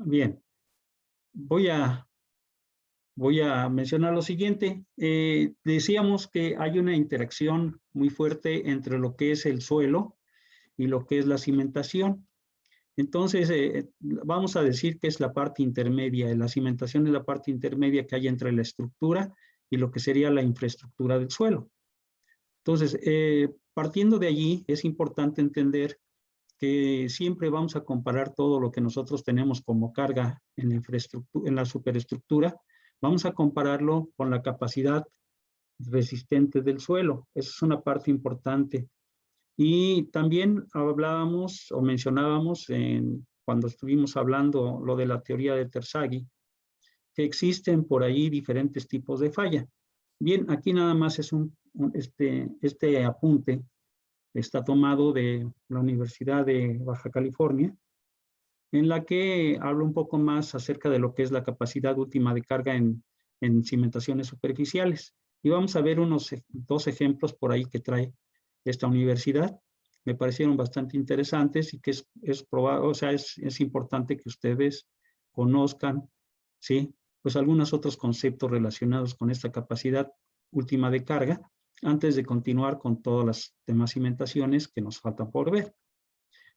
Bien, voy a, voy a mencionar lo siguiente. Decíamos que hay una interacción muy fuerte entre lo que es el suelo y lo que es la cimentación. Entonces, vamos a decir que es la parte intermedia. La cimentación es la parte intermedia que hay entre la estructura y lo que sería la infraestructura del suelo. Entonces, partiendo de allí, es importante entender que siempre vamos a comparar todo lo que nosotros tenemos como carga en la infraestructura, en la superestructura, vamos a compararlo con la capacidad resistente del suelo. Esa es una parte importante. Y también hablábamos o mencionábamos cuando estuvimos hablando lo de la teoría de Terzaghi, que existen por ahí diferentes tipos de falla. Bien, aquí nada más es este apunte está tomado de la Universidad de Baja California, en la que habla un poco más acerca de lo que es la capacidad última de carga en cimentaciones superficiales. Y vamos a ver dos ejemplos por ahí que trae esta universidad. Me parecieron bastante interesantes y que es importante que ustedes conozcan, ¿sí? Pues algunos otros conceptos relacionados con esta capacidad última de carga antes de continuar con todas las demás cimentaciones que nos faltan por ver.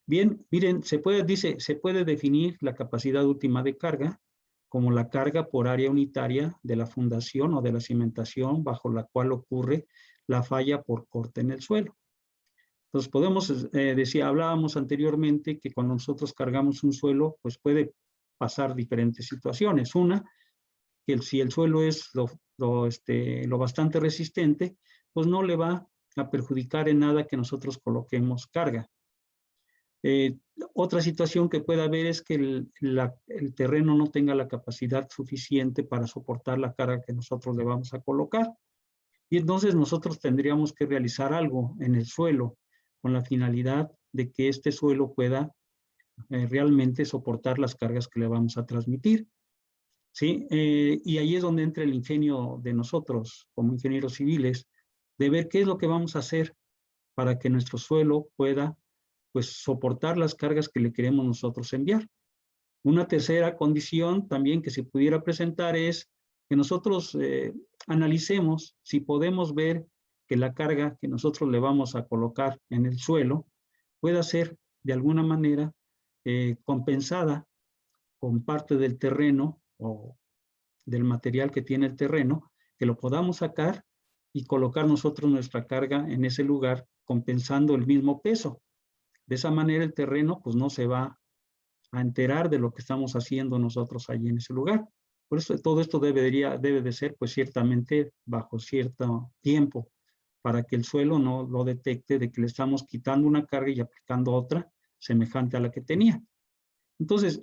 Bien, miren, se puede definir la capacidad última de carga como la carga por área unitaria de la fundación o de la cimentación bajo la cual ocurre la falla por corte en el suelo. Entonces podemos hablábamos anteriormente que cuando nosotros cargamos un suelo, pues puede pasar diferentes situaciones. Una, que si el suelo es lo bastante resistente, pues no le va a perjudicar en nada que nosotros coloquemos carga. Otra situación que puede haber es que el terreno no tenga la capacidad suficiente para soportar la carga que nosotros le vamos a colocar. Y entonces nosotros tendríamos que realizar algo en el suelo con la finalidad de que este suelo pueda realmente soportar las cargas que le vamos a transmitir. ¿Sí? Y ahí es donde entra el ingenio de nosotros como ingenieros civiles, de ver qué es lo que vamos a hacer para que nuestro suelo pueda pues soportar las cargas que le queremos nosotros enviar. Una tercera condición también que se pudiera presentar es que nosotros analicemos si podemos ver que la carga que nosotros le vamos a colocar en el suelo pueda ser de alguna manera compensada con parte del terreno o del material que tiene el terreno, que lo podamos sacar y colocar nosotros nuestra carga en ese lugar compensando el mismo peso. De esa manera el terreno pues no se va a enterar de lo que estamos haciendo nosotros allí en ese lugar. Por eso todo esto debe de ser pues ciertamente bajo cierto tiempo para que el suelo no lo detecte de que le estamos quitando una carga y aplicando otra semejante a la que tenía. Entonces,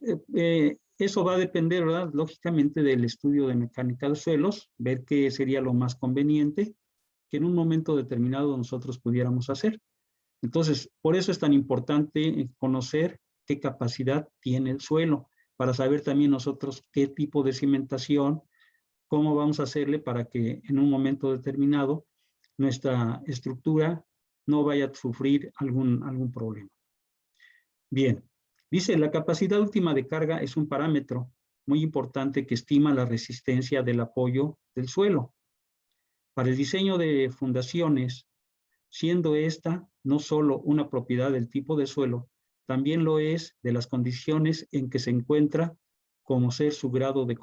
eso va a depender, ¿verdad? Lógicamente del estudio de mecánica de suelos, ver qué sería lo más conveniente que en un momento determinado nosotros pudiéramos hacer. Entonces, por eso es tan importante conocer qué capacidad tiene el suelo, para saber también nosotros qué tipo de cimentación, cómo vamos a hacerle para que en un momento determinado nuestra estructura no vaya a sufrir algún problema. Bien, dice, la capacidad última de carga es un parámetro muy importante que estima la resistencia del apoyo del suelo. Para el diseño de fundaciones, siendo esta no solo una propiedad del tipo de suelo, también lo es de las condiciones en que se encuentra como ser su grado de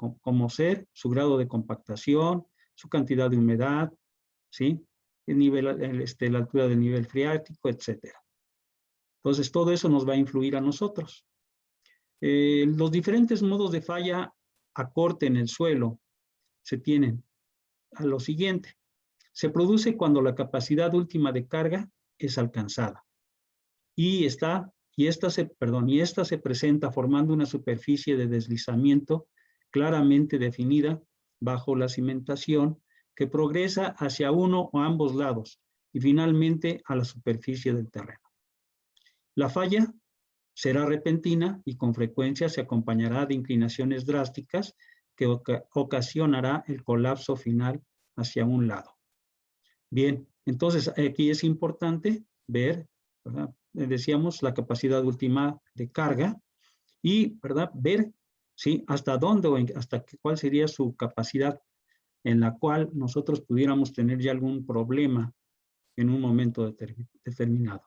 compactación, su cantidad de humedad, ¿sí? La altura del nivel freático, etcétera. Entonces, todo eso nos va a influir a nosotros. Los diferentes modos de falla a corte en el suelo se tienen a lo siguiente. Se produce cuando la capacidad última de carga es alcanzada y esta se presenta formando una superficie de deslizamiento claramente definida bajo la cimentación que progresa hacia uno o ambos lados y finalmente a la superficie del terreno. La falla será repentina y con frecuencia se acompañará de inclinaciones drásticas que ocasionará el colapso final hacia un lado. Bien, entonces aquí es importante ver, ¿verdad? Decíamos la capacidad última de carga y, ¿verdad? Ver ¿sí? ¿Hasta dónde o cuál sería su capacidad en la cual nosotros pudiéramos tener ya algún problema en un momento determinado?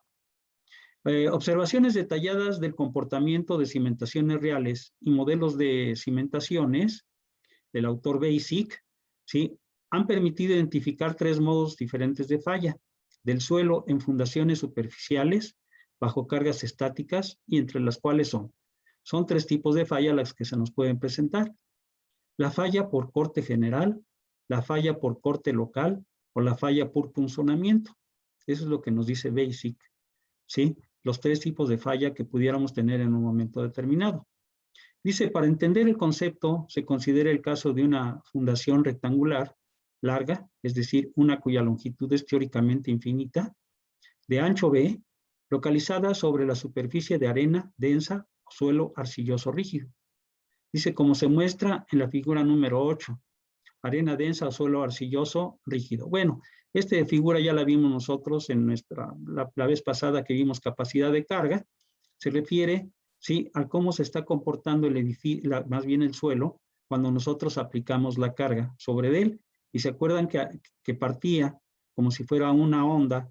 Observaciones detalladas del comportamiento de cimentaciones reales y modelos de cimentaciones del autor Basic, ¿sí? Han permitido identificar 3 modos diferentes de falla del suelo en fundaciones superficiales, bajo cargas estáticas, y entre las cuales son 3 tipos de falla las que se nos pueden presentar: la falla por corte general, la falla por corte local o la falla por punzonamiento. Eso es lo que nos dice Basic, ¿sí? Los 3 tipos de falla que pudiéramos tener en un momento determinado. Dice, para entender el concepto, se considera el caso de una fundación rectangular larga, es decir, una cuya longitud es teóricamente infinita, de ancho B, localizada sobre la superficie de arena densa o suelo arcilloso rígido. Dice, como se muestra en la figura número 8, arena densa o suelo arcilloso rígido. Bueno, esta figura ya la vimos nosotros en la vez pasada que vimos capacidad de carga. Se refiere, ¿sí?, a cómo se está comportando el edificio, más bien el suelo, cuando nosotros aplicamos la carga sobre él. Y se acuerdan que partía como si fuera una onda,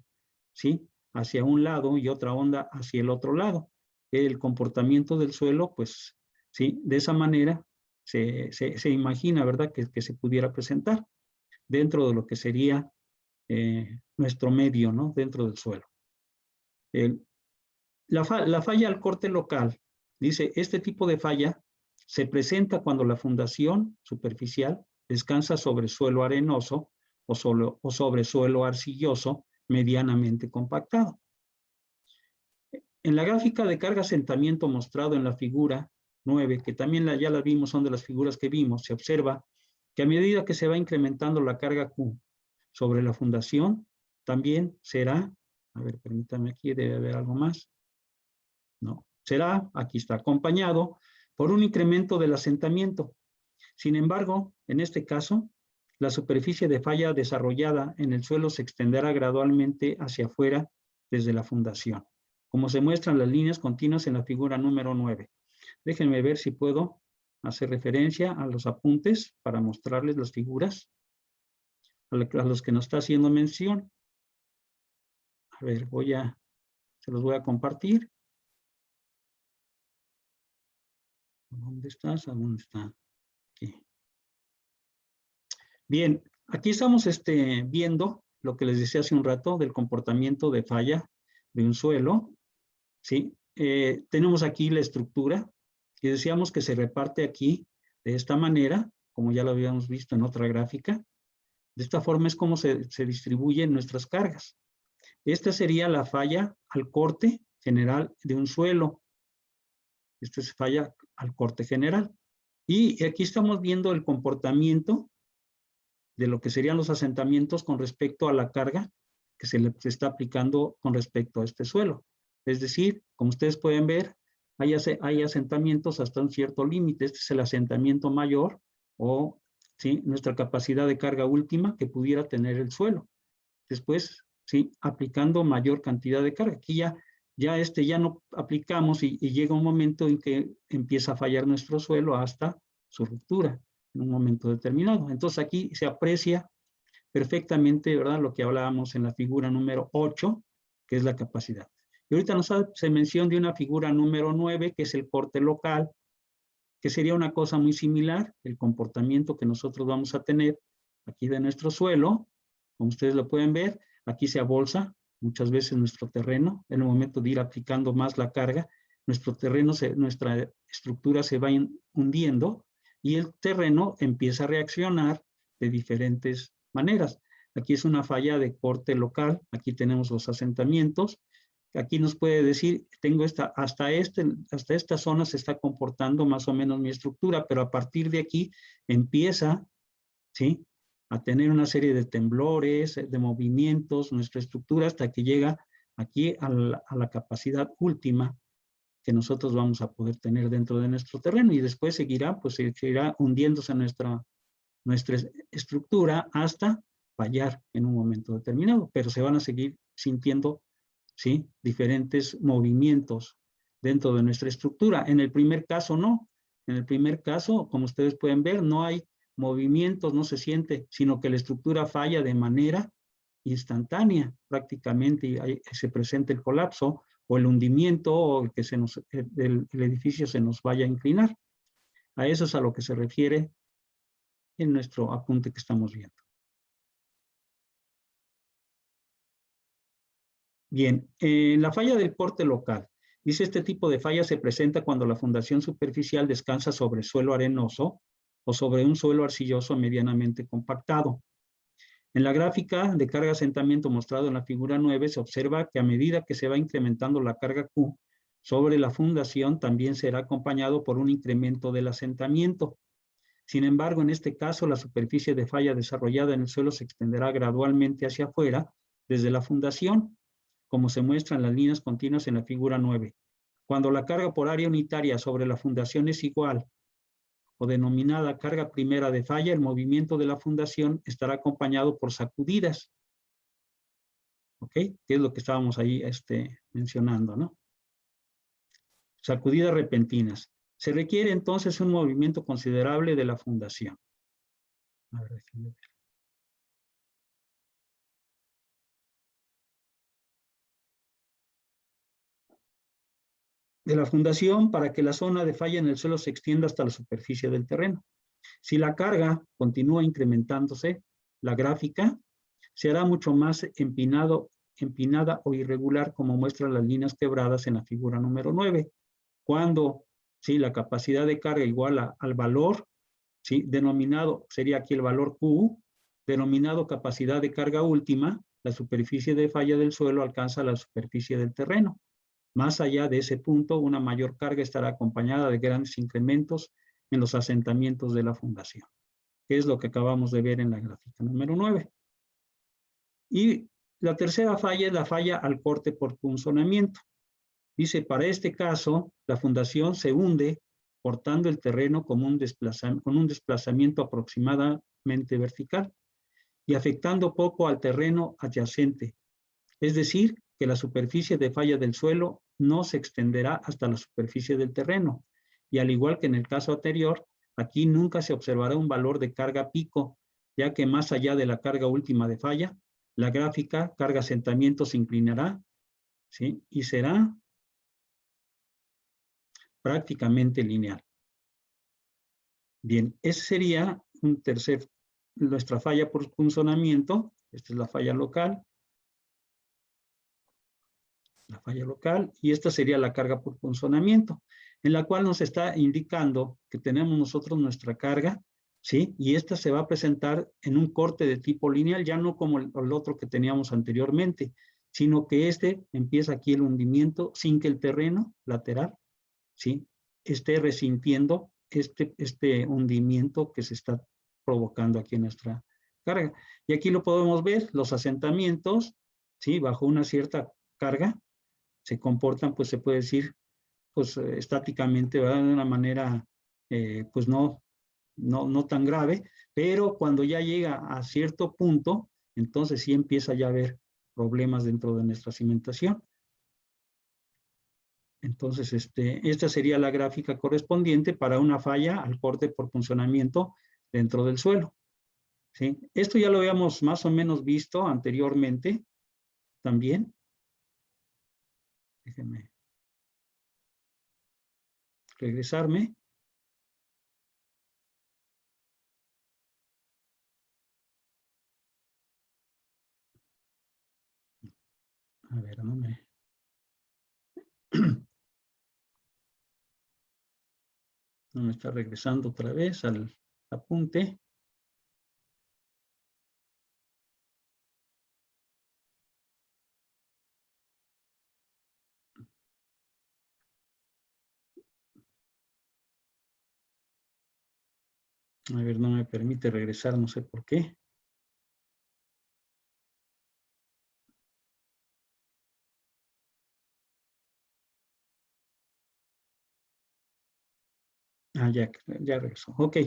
¿sí?, hacia un lado y otra onda hacia el otro lado. El comportamiento del suelo, pues, ¿sí?, de esa manera se imagina, ¿verdad?, que se pudiera presentar dentro de lo que sería nuestro medio, ¿no?, dentro del suelo. La falla al corte local, dice, este tipo de falla se presenta cuando la fundación superficial descansa sobre suelo arenoso o sobre suelo arcilloso medianamente compactado. En la gráfica de carga-asentamiento mostrado en la figura 9, que también ya la vimos, son de las figuras que vimos, se observa que a medida que se va incrementando la carga Q sobre la fundación, también será, a ver, permítame aquí, debe haber algo más. No, será, aquí está, acompañado por un incremento del asentamiento. Sin embargo, en este caso, la superficie de falla desarrollada en el suelo se extenderá gradualmente hacia afuera desde la fundación, como se muestran las líneas continuas en la figura número 9. Déjenme ver si puedo hacer referencia a los apuntes para mostrarles las figuras a los que nos está haciendo mención. A ver, se los voy a compartir. ¿Dónde estás? ¿A dónde está? Aquí. Bien, aquí estamos viendo lo que les decía hace un rato del comportamiento de falla de un suelo, ¿sí? Tenemos aquí la estructura y decíamos que se reparte aquí de esta manera, como ya lo habíamos visto en otra gráfica. De esta forma es como se distribuyen nuestras cargas. Esta sería la falla al corte general de un suelo. Esta es falla al corte general. Y aquí estamos viendo el comportamiento de lo que serían los asentamientos con respecto a la carga que se le está aplicando con respecto a este suelo. Es decir, como ustedes pueden ver, hay asentamientos hasta un cierto límite. Este es el asentamiento mayor o, ¿sí?, nuestra capacidad de carga última que pudiera tener el suelo. Después, ¿sí?, aplicando mayor cantidad de carga. Aquí ya no aplicamos y llega un momento en que empieza a fallar nuestro suelo hasta su ruptura en un momento determinado. Entonces aquí se aprecia perfectamente, ¿verdad?, lo que hablábamos en la figura número 8, que es la capacidad. Y ahorita nos hace mención de una figura número 9, que es el corte local, que sería una cosa muy similar, el comportamiento que nosotros vamos a tener aquí de nuestro suelo. Como ustedes lo pueden ver, aquí se abolsa muchas veces nuestro terreno. En el momento de ir aplicando más la carga, nuestro terreno, nuestra estructura se va hundiendo y el terreno empieza a reaccionar de diferentes maneras. Aquí es una falla de corte local, aquí tenemos los asentamientos. Aquí nos puede decir, tengo hasta esta zona se está comportando más o menos mi estructura, pero a partir de aquí empieza, ¿sí?, a tener una serie de temblores, de movimientos, nuestra estructura, hasta que llega aquí a la capacidad última que nosotros vamos a poder tener dentro de nuestro terreno, y después seguirá hundiéndose nuestra estructura hasta fallar en un momento determinado, pero se van a seguir sintiendo, ¿sí?, diferentes movimientos dentro de nuestra estructura. En el primer caso no. En el primer caso, como ustedes pueden ver, no hay movimientos, no se siente, sino que la estructura falla de manera instantánea prácticamente y ahí se presenta el colapso o el hundimiento o que el edificio se nos vaya a inclinar. A eso es a lo que se refiere en nuestro apunte que estamos viendo. Bien, la falla del corte local. Dice, este tipo de falla se presenta cuando la fundación superficial descansa sobre suelo arenoso o sobre un suelo arcilloso medianamente compactado. En la gráfica de carga asentamiento mostrado en la figura 9 se observa que a medida que se va incrementando la carga Q sobre la fundación también será acompañado por un incremento del asentamiento. Sin embargo, en este caso la superficie de falla desarrollada en el suelo se extenderá gradualmente hacia afuera desde la fundación, como se muestra en las líneas continuas en la figura 9. Cuando la carga por área unitaria sobre la fundación es igual o denominada carga primera de falla, el movimiento de la fundación estará acompañado por sacudidas. ¿Ok? Que es lo que estábamos ahí mencionando, ¿no? Sacudidas repentinas. Se requiere entonces un movimiento considerable de la fundación. A ver, déjenme ver. De la fundación para que la zona de falla en el suelo se extienda hasta la superficie del terreno. Si la carga continúa incrementándose, la gráfica se hará mucho más empinada o irregular, como muestran las líneas quebradas en la figura número 9. Cuando la capacidad de carga iguala al valor, denominado, sería aquí el valor Q, denominado capacidad de carga última, la superficie de falla del suelo alcanza la superficie del terreno. Más allá de ese punto, una mayor carga estará acompañada de grandes incrementos en los asentamientos de la fundación, que es lo que acabamos de ver en la gráfica número 9. Y la tercera falla es la falla al corte por punzonamiento. Dice, para este caso, la fundación se hunde cortando el terreno con un desplazamiento aproximadamente vertical y afectando poco al terreno adyacente. Es decir, que la superficie de falla del suelo no se extenderá hasta la superficie del terreno. Y al igual que en el caso anterior, aquí nunca se observará un valor de carga pico, ya que más allá de la carga última de falla, la gráfica carga asentamiento se inclinará, ¿sí? Y será prácticamente lineal. Bien, ese sería nuestra falla por punzonamiento. Esta es la falla local. Y esta sería la carga por punzonamiento, en la cual nos está indicando que tenemos nosotros nuestra carga, ¿sí? Y esta se va a presentar en un corte de tipo lineal, ya no como el otro que teníamos anteriormente, sino que empieza aquí el hundimiento sin que el terreno lateral, ¿sí?, esté resintiendo este hundimiento que se está provocando aquí en nuestra carga. Y aquí lo podemos ver, los asentamientos, ¿sí?, bajo una cierta carga, se comportan, pues se puede decir, pues estáticamente, ¿verdad?, de una manera, pues no tan grave, pero cuando ya llega a cierto punto, entonces sí empieza ya a haber problemas dentro de nuestra cimentación. Entonces, esta sería la gráfica correspondiente para una falla al corte por punzonamiento dentro del suelo, ¿sí? Esto ya lo habíamos más o menos visto anteriormente también. Déjenme regresarme. A ver, no me... No me está regresando otra vez al apunte. A ver, no me permite regresar, no sé por qué. Ah, ya regresó. Ok.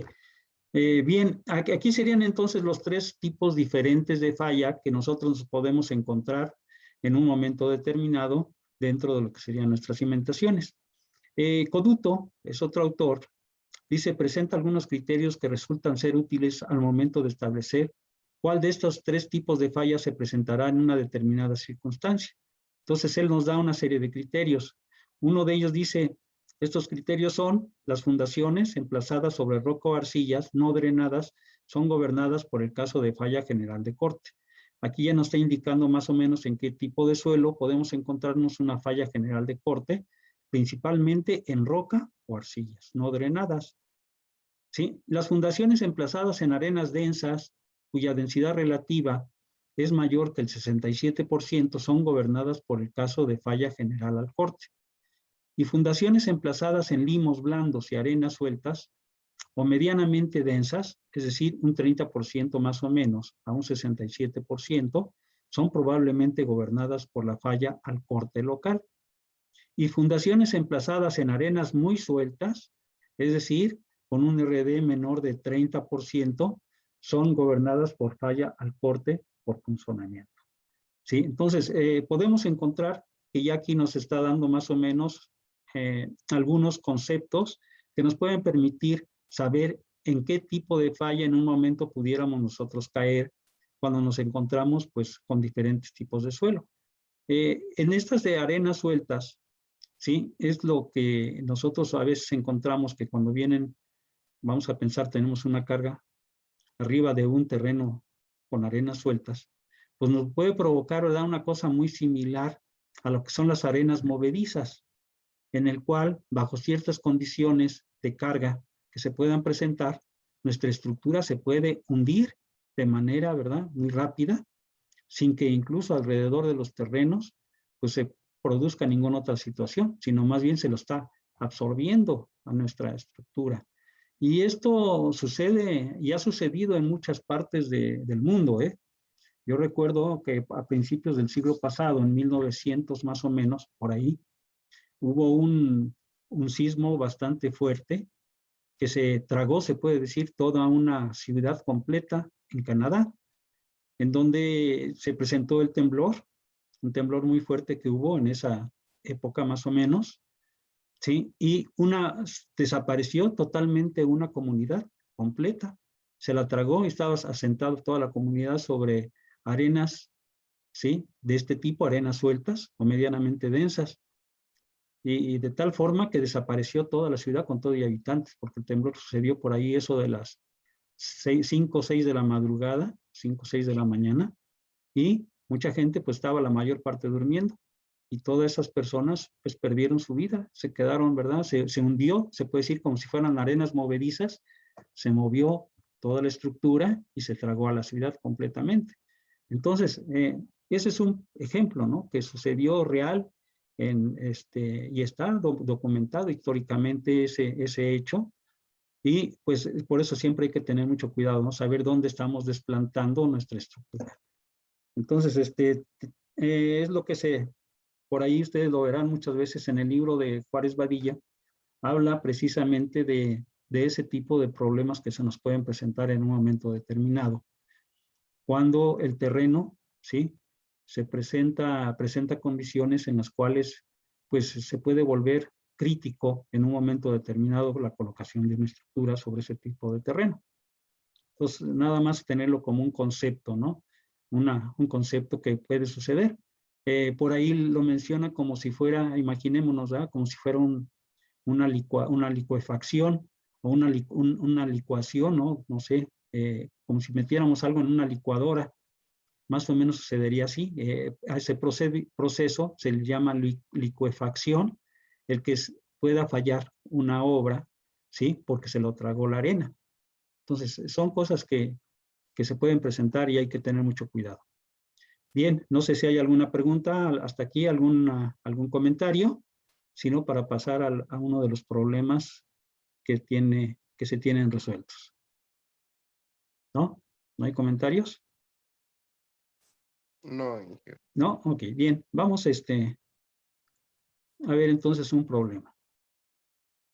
Bien, aquí serían entonces los tres tipos diferentes de falla que nosotros podemos encontrar en un momento determinado dentro de lo que serían nuestras cimentaciones. Coduto es otro autor Dice, presenta algunos criterios que resultan ser útiles al momento de establecer cuál de estos tres tipos de fallas se presentará en una determinada circunstancia. Entonces, él nos da una serie de criterios. Uno de ellos dice, estos criterios son las fundaciones emplazadas sobre roca o arcillas no drenadas son gobernadas por el caso de falla general de corte. Aquí ya nos está indicando más o menos en qué tipo de suelo podemos encontrarnos una falla general de corte, principalmente en roca o arcillas no drenadas. ¿Sí? Las fundaciones emplazadas en arenas densas, cuya densidad relativa es mayor que el 67%, son gobernadas por el caso de falla general al corte. Y fundaciones emplazadas en limos blandos y arenas sueltas o medianamente densas, es decir, un 30% más o menos a un 67%, son probablemente gobernadas por la falla al corte local. Y fundaciones emplazadas en arenas muy sueltas, es decir, con un RD menor de 30%, son gobernadas por falla al corte por punzonamiento. ¿Sí? Entonces, podemos encontrar que ya aquí nos está dando más o menos algunos conceptos que nos pueden permitir saber en qué tipo de falla en un momento pudiéramos nosotros caer cuando nos encontramos pues con diferentes tipos de suelo. En estas de arenas sueltas, ¿sí? Es lo que nosotros a veces encontramos que cuando vienen, vamos a pensar, tenemos una carga arriba de un terreno con arenas sueltas, pues nos puede provocar, ¿verdad?, una cosa muy similar a lo que son las arenas movedizas, en el cual, bajo ciertas condiciones de carga que se puedan presentar, nuestra estructura se puede hundir de manera, ¿verdad?, muy rápida, sin que incluso alrededor de los terrenos, pues se produzca ninguna otra situación, sino más bien se lo está absorbiendo a nuestra estructura. Y esto sucede y ha sucedido en muchas partes del mundo, ¿eh? Yo recuerdo que a principios del siglo pasado, en 1900 más o menos, por ahí, hubo un sismo bastante fuerte que se tragó, se puede decir, toda una ciudad completa en Canadá, en donde se presentó el temblor, un temblor muy fuerte que hubo en esa época más o menos, ¿sí? Y desapareció totalmente una comunidad completa, se la tragó y estaba asentada toda la comunidad sobre arenas, ¿sí? De este tipo, arenas sueltas o medianamente densas. Y de tal forma que desapareció toda la ciudad con todo y habitantes, porque el temblor sucedió por ahí eso de las 5 o 6 de la madrugada, 5 o 6 de la mañana, y mucha gente pues estaba la mayor parte durmiendo, y todas esas personas pues perdieron su vida, se quedaron, ¿verdad? Se hundió, se puede decir como si fueran arenas movedizas, se movió toda la estructura y se tragó a la ciudad completamente. Entonces, ese es un ejemplo, ¿no? Que sucedió real y está documentado históricamente ese hecho. Y pues por eso siempre hay que tener mucho cuidado, ¿no? Saber dónde estamos desplantando nuestra estructura. Entonces, es lo que por ahí ustedes lo verán muchas veces en el libro de Juárez Badilla, habla precisamente de ese tipo de problemas que se nos pueden presentar en un momento determinado. Cuando el terreno, ¿sí?, presenta condiciones en las cuales pues se puede volver crítico en un momento determinado la colocación de una estructura sobre ese tipo de terreno. Entonces, nada más tenerlo como un concepto, ¿no? Un concepto que puede suceder. Por ahí lo menciona como si fuera, imaginémonos, ¿verdad?, como si fuera una licuefacción o una licuación, ¿no? No sé, como si metiéramos algo en una licuadora. Más o menos sucedería así. A ese proceso se le llama licuefacción, el que pueda fallar una obra, ¿sí?, porque se lo tragó la arena. Entonces, son cosas que se pueden presentar y hay que tener mucho cuidado. Bien, no sé si hay alguna pregunta hasta aquí, algún comentario, sino para pasar a uno de los problemas que se tienen resueltos. ¿No? ¿No hay comentarios? No, Inge. No, ok, bien. Vamos a ver entonces un problema.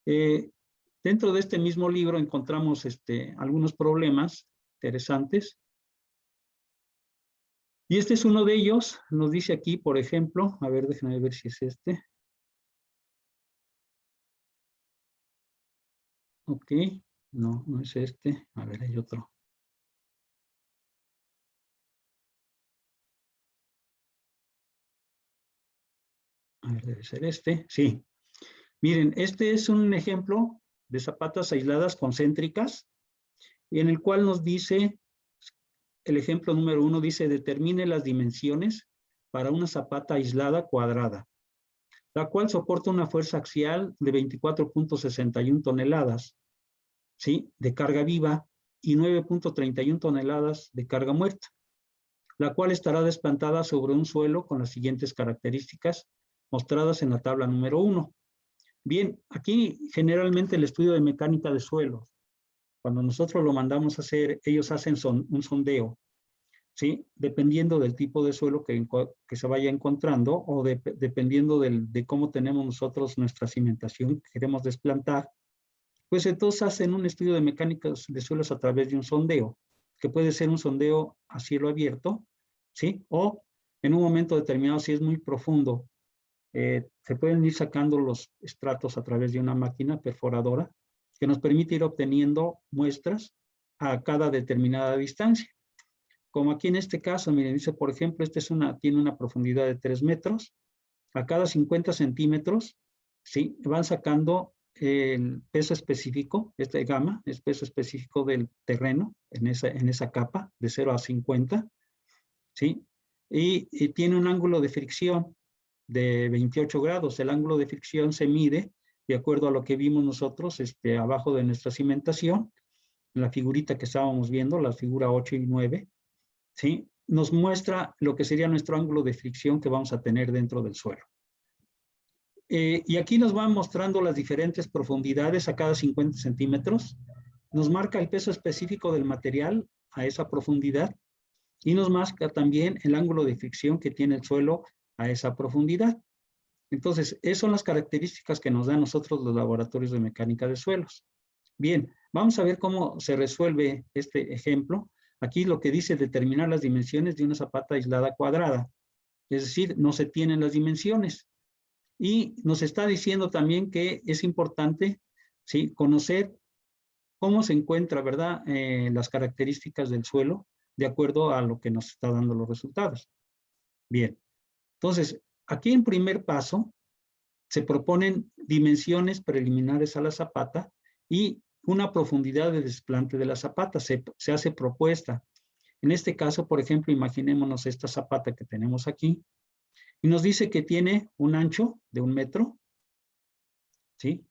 Dentro de este mismo libro encontramos algunos problemas interesantes. Y este es uno de ellos. Nos dice aquí, por ejemplo, a ver, déjenme ver si es este. Ok, no, no es este. A ver, hay otro. A ver, debe ser este. Sí. Miren, este es un ejemplo de zapatas aisladas concéntricas, y en el cual nos dice, el ejemplo número 1 dice, determine las dimensiones para una zapata aislada cuadrada, la cual soporta una fuerza axial de 24.61 toneladas, ¿sí?, de carga viva y 9.31 toneladas de carga muerta, la cual estará desplantada sobre un suelo con las siguientes características mostradas en la tabla número 1. Bien, aquí generalmente el estudio de mecánica de suelos, cuando nosotros lo mandamos a hacer, ellos hacen un sondeo, ¿sí? Dependiendo del tipo de suelo que se vaya encontrando o dependiendo de cómo tenemos nosotros nuestra cimentación que queremos desplantar, pues entonces hacen un estudio de mecánica de suelos a través de un sondeo, que puede ser un sondeo a cielo abierto, ¿sí? O en un momento determinado, si es muy profundo, se pueden ir sacando los estratos a través de una máquina perforadora que nos permite ir obteniendo muestras a cada determinada distancia. Como aquí en este caso, miren, dice, por ejemplo, tiene una profundidad de 3 metros. A cada 50 centímetros, ¿sí?, van sacando el peso específico, este gamma, es peso específico del terreno en esa capa, de 0 a 50, ¿sí? Y tiene un ángulo de fricción de 28 grados. El ángulo de fricción se mide de acuerdo a lo que vimos nosotros abajo de nuestra cimentación, en la figurita que estábamos viendo, la figura 8 y 9, ¿sí? Nos muestra lo que sería nuestro ángulo de fricción que vamos a tener dentro del suelo. Y aquí nos van mostrando las diferentes profundidades a cada 50 centímetros. Nos marca el peso específico del material a esa profundidad y nos marca también el ángulo de fricción que tiene el suelo a esa profundidad. Entonces, esas son las características que nos dan nosotros los laboratorios de mecánica de suelos. Bien, vamos a ver cómo se resuelve este ejemplo. Aquí lo que dice determinar las dimensiones de una zapata aislada cuadrada. Es decir, no se tienen las dimensiones. Y nos está diciendo también que es importante, ¿sí?, conocer cómo se encuentra, ¿verdad?, las características del suelo de acuerdo a lo que nos está dando los resultados. Bien, entonces, aquí en primer paso se proponen dimensiones preliminares a la zapata y una profundidad de desplante de la zapata. Se hace propuesta. En este caso, por ejemplo, imaginémonos esta zapata que tenemos aquí y nos dice que tiene un ancho de 1 metro, ¿sí?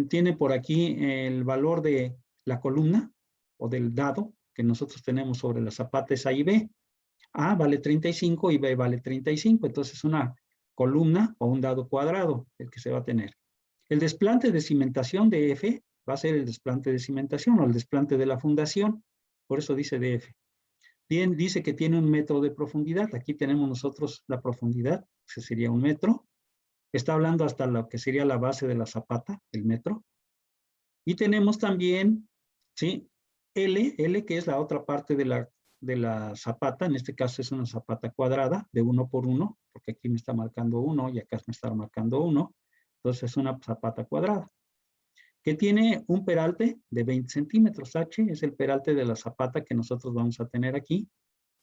Tiene por aquí el valor de la columna o del dado que nosotros tenemos sobre la zapata es A y B. A vale 35 y B vale 35. Entonces, una columna o un dado cuadrado el que se va a tener. El desplante de cimentación de F va a ser el desplante de cimentación o el desplante de la fundación. Por eso dice DF. Bien, dice que tiene 1 metro de profundidad. Aquí tenemos nosotros la profundidad, que sería 1 metro. Está hablando hasta lo que sería la base de la zapata, el metro. Y tenemos también, ¿sí?, L, que es la otra parte de la zapata. En este caso es una zapata cuadrada de 1 por 1, porque aquí me está marcando 1 y acá me está marcando 1. Entonces es una zapata cuadrada, que tiene un peralte de 20 centímetros. H es el peralte de la zapata que nosotros vamos a tener aquí,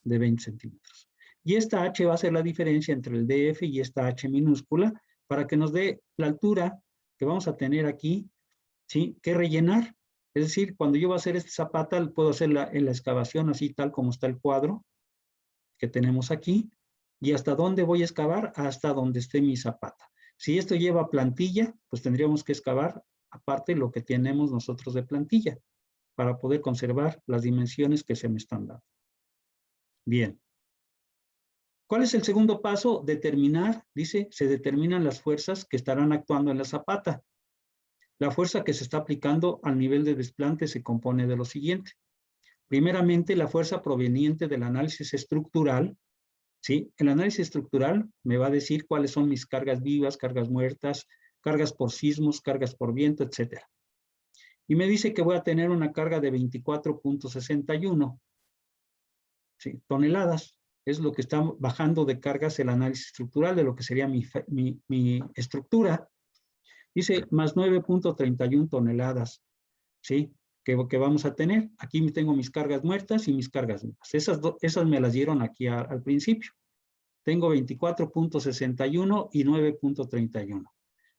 de 20 centímetros. Y esta H va a ser la diferencia entre el DF y esta H minúscula, para que nos dé la altura que vamos a tener aquí, ¿sí?, que rellenar. Es decir, cuando yo voy a hacer esta zapata, puedo hacer en la excavación así tal como está el cuadro que tenemos aquí. ¿Y hasta dónde voy a excavar? Hasta donde esté mi zapata. Si esto lleva plantilla, pues tendríamos que excavar aparte lo que tenemos nosotros de plantilla para poder conservar las dimensiones que se me están dando. Bien. ¿Cuál es el segundo paso? Determinar, dice, se determinan las fuerzas que estarán actuando en la zapata. La fuerza que se está aplicando al nivel de desplante se compone de lo siguiente. Primeramente, la fuerza proveniente del análisis estructural, ¿sí? El análisis estructural me va a decir cuáles son mis cargas vivas, cargas muertas, cargas por sismos, cargas por viento, etc. Y me dice que voy a tener una carga de 24.61, ¿sí?, toneladas. Es lo que está bajando de cargas el análisis estructural de lo que sería mi estructura. Dice más 9.31 toneladas. ¿sí? Que vamos a tener. Aquí tengo mis cargas muertas y mis cargas vivas. Esas me las dieron aquí al principio. Tengo 24.61 y 9.31.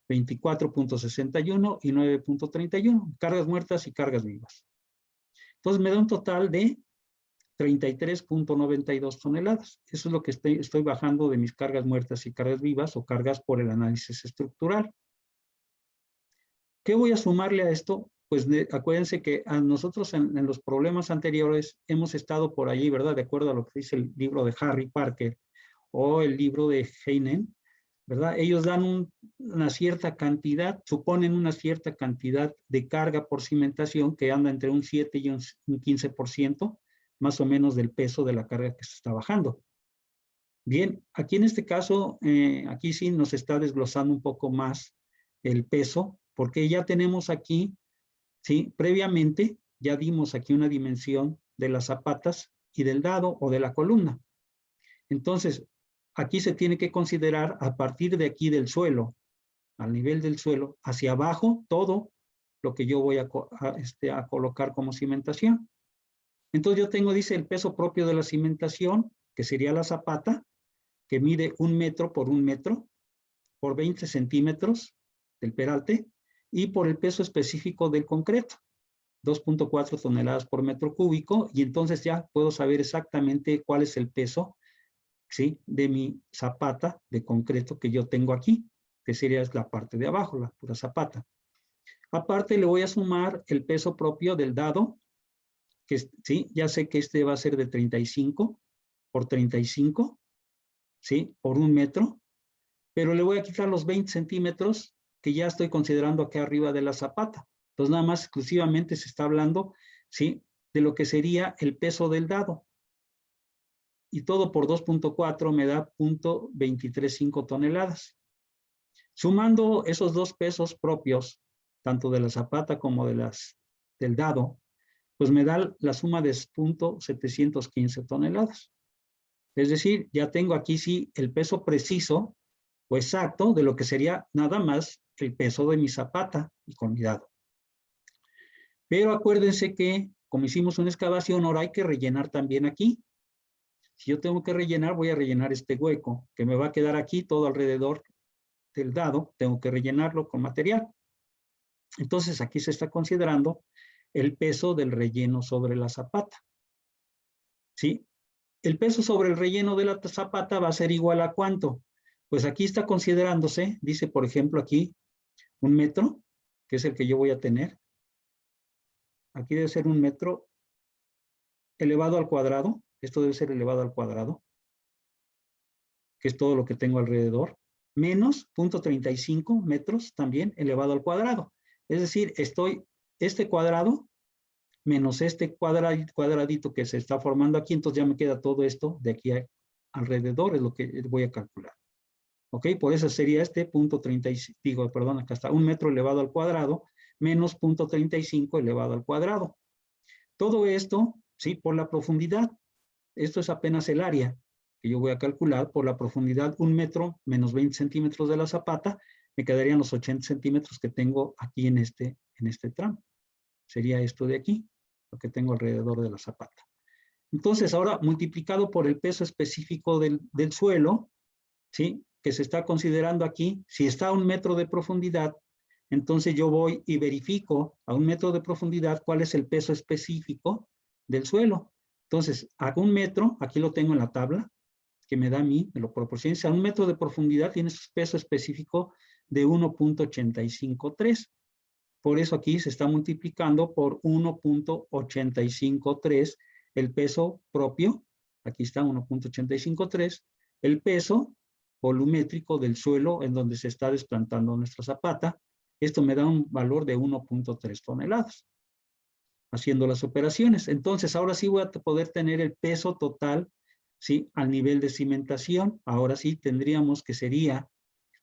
24.61 y 9.31. Cargas muertas y cargas vivas. Entonces me da un total de 33.92 toneladas. Eso es lo que estoy bajando de mis cargas muertas y cargas vivas o cargas por el análisis estructural. ¿Qué voy a sumarle a esto? Pues acuérdense que a nosotros en los problemas anteriores hemos estado por allí, ¿verdad? De acuerdo a lo que dice el libro de Harry Parker o el libro de Heinen, ¿verdad? Ellos dan una cierta cantidad, suponen una cierta cantidad de carga por cimentación que anda entre un 7 y un 15%, más o menos del peso de la carga que se está bajando. Bien, aquí en este caso, aquí sí nos está desglosando un poco más el peso, porque ya tenemos aquí, ¿sí? Previamente ya dimos aquí una dimensión de las zapatas y del dado o de la columna. Entonces, aquí se tiene que considerar a partir de aquí del suelo, al nivel del suelo, hacia abajo, todo lo que yo voy a colocar como cimentación. Entonces yo tengo, dice, el peso propio de la cimentación, que sería la zapata, que mide 1 metro por 1 metro, por 20 centímetros del peralte, y por el peso específico del concreto, 2.4 toneladas por metro cúbico, y entonces ya puedo saber exactamente cuál es el peso, ¿sí?, de mi zapata de concreto que yo tengo aquí, que sería la parte de abajo, la pura zapata. Aparte le voy a sumar el peso propio del dado, que sí, ya sé que este va a ser de 35 por 35, ¿sí?, por 1 metro, pero le voy a quitar los 20 centímetros que ya estoy considerando acá arriba de la zapata. Entonces nada más exclusivamente se está hablando, ¿sí?, de lo que sería el peso del dado. Y todo por 2.4 me da 0.235 toneladas. Sumando esos dos pesos propios, tanto de la zapata como del dado, pues me da la suma de 0.715 toneladas. Es decir, ya tengo aquí sí el peso preciso o exacto de lo que sería nada más el peso de mi zapata y con mi dado. Pero acuérdense que como hicimos una excavación, ahora hay que rellenar también aquí. Si yo tengo que rellenar, voy a rellenar este hueco que me va a quedar aquí todo alrededor del dado, tengo que rellenarlo con material. Entonces aquí se está considerando el peso del relleno sobre la zapata. ¿Sí? El peso sobre el relleno de la zapata va a ser igual a ¿cuánto? Pues aquí está considerándose, dice por ejemplo aquí, 1 metro, que es el que yo voy a tener. Aquí debe ser 1 metro elevado al cuadrado. Esto debe ser elevado al cuadrado, que es todo lo que tengo alrededor, menos 0.35 metros también elevado al cuadrado. Es decir, este cuadrado menos este cuadradito que se está formando aquí, entonces ya me queda todo esto de aquí alrededor, es lo que voy a calcular. ¿Ok? Por eso sería este 0.35, perdón, acá está, 1 metro elevado al cuadrado, menos 0.35 elevado al cuadrado. Todo esto, ¿sí?, por la profundidad. Esto es apenas el área que yo voy a calcular por la profundidad, 1 metro menos 20 centímetros de la zapata, me quedarían los 80 centímetros que tengo aquí en este tramo. Sería esto de aquí, lo que tengo alrededor de la zapata. Entonces, ahora multiplicado por el peso específico del suelo, ¿sí?, que se está considerando aquí, si está a 1 metro de profundidad, entonces yo voy y verifico a 1 metro de profundidad cuál es el peso específico del suelo. Entonces, a 1 metro, aquí lo tengo en la tabla, que me da a mí, me lo proporciona, a 1 metro de profundidad tiene su peso específico de 1.853. Por eso aquí se está multiplicando por 1.853 el peso propio, aquí está 1.853, el peso volumétrico del suelo en donde se está desplantando nuestra zapata. Esto me da un valor de 1.3 toneladas. Haciendo las operaciones. Entonces, ahora sí voy a poder tener el peso total, ¿sí?, al nivel de cimentación. Ahora sí tendríamos que sería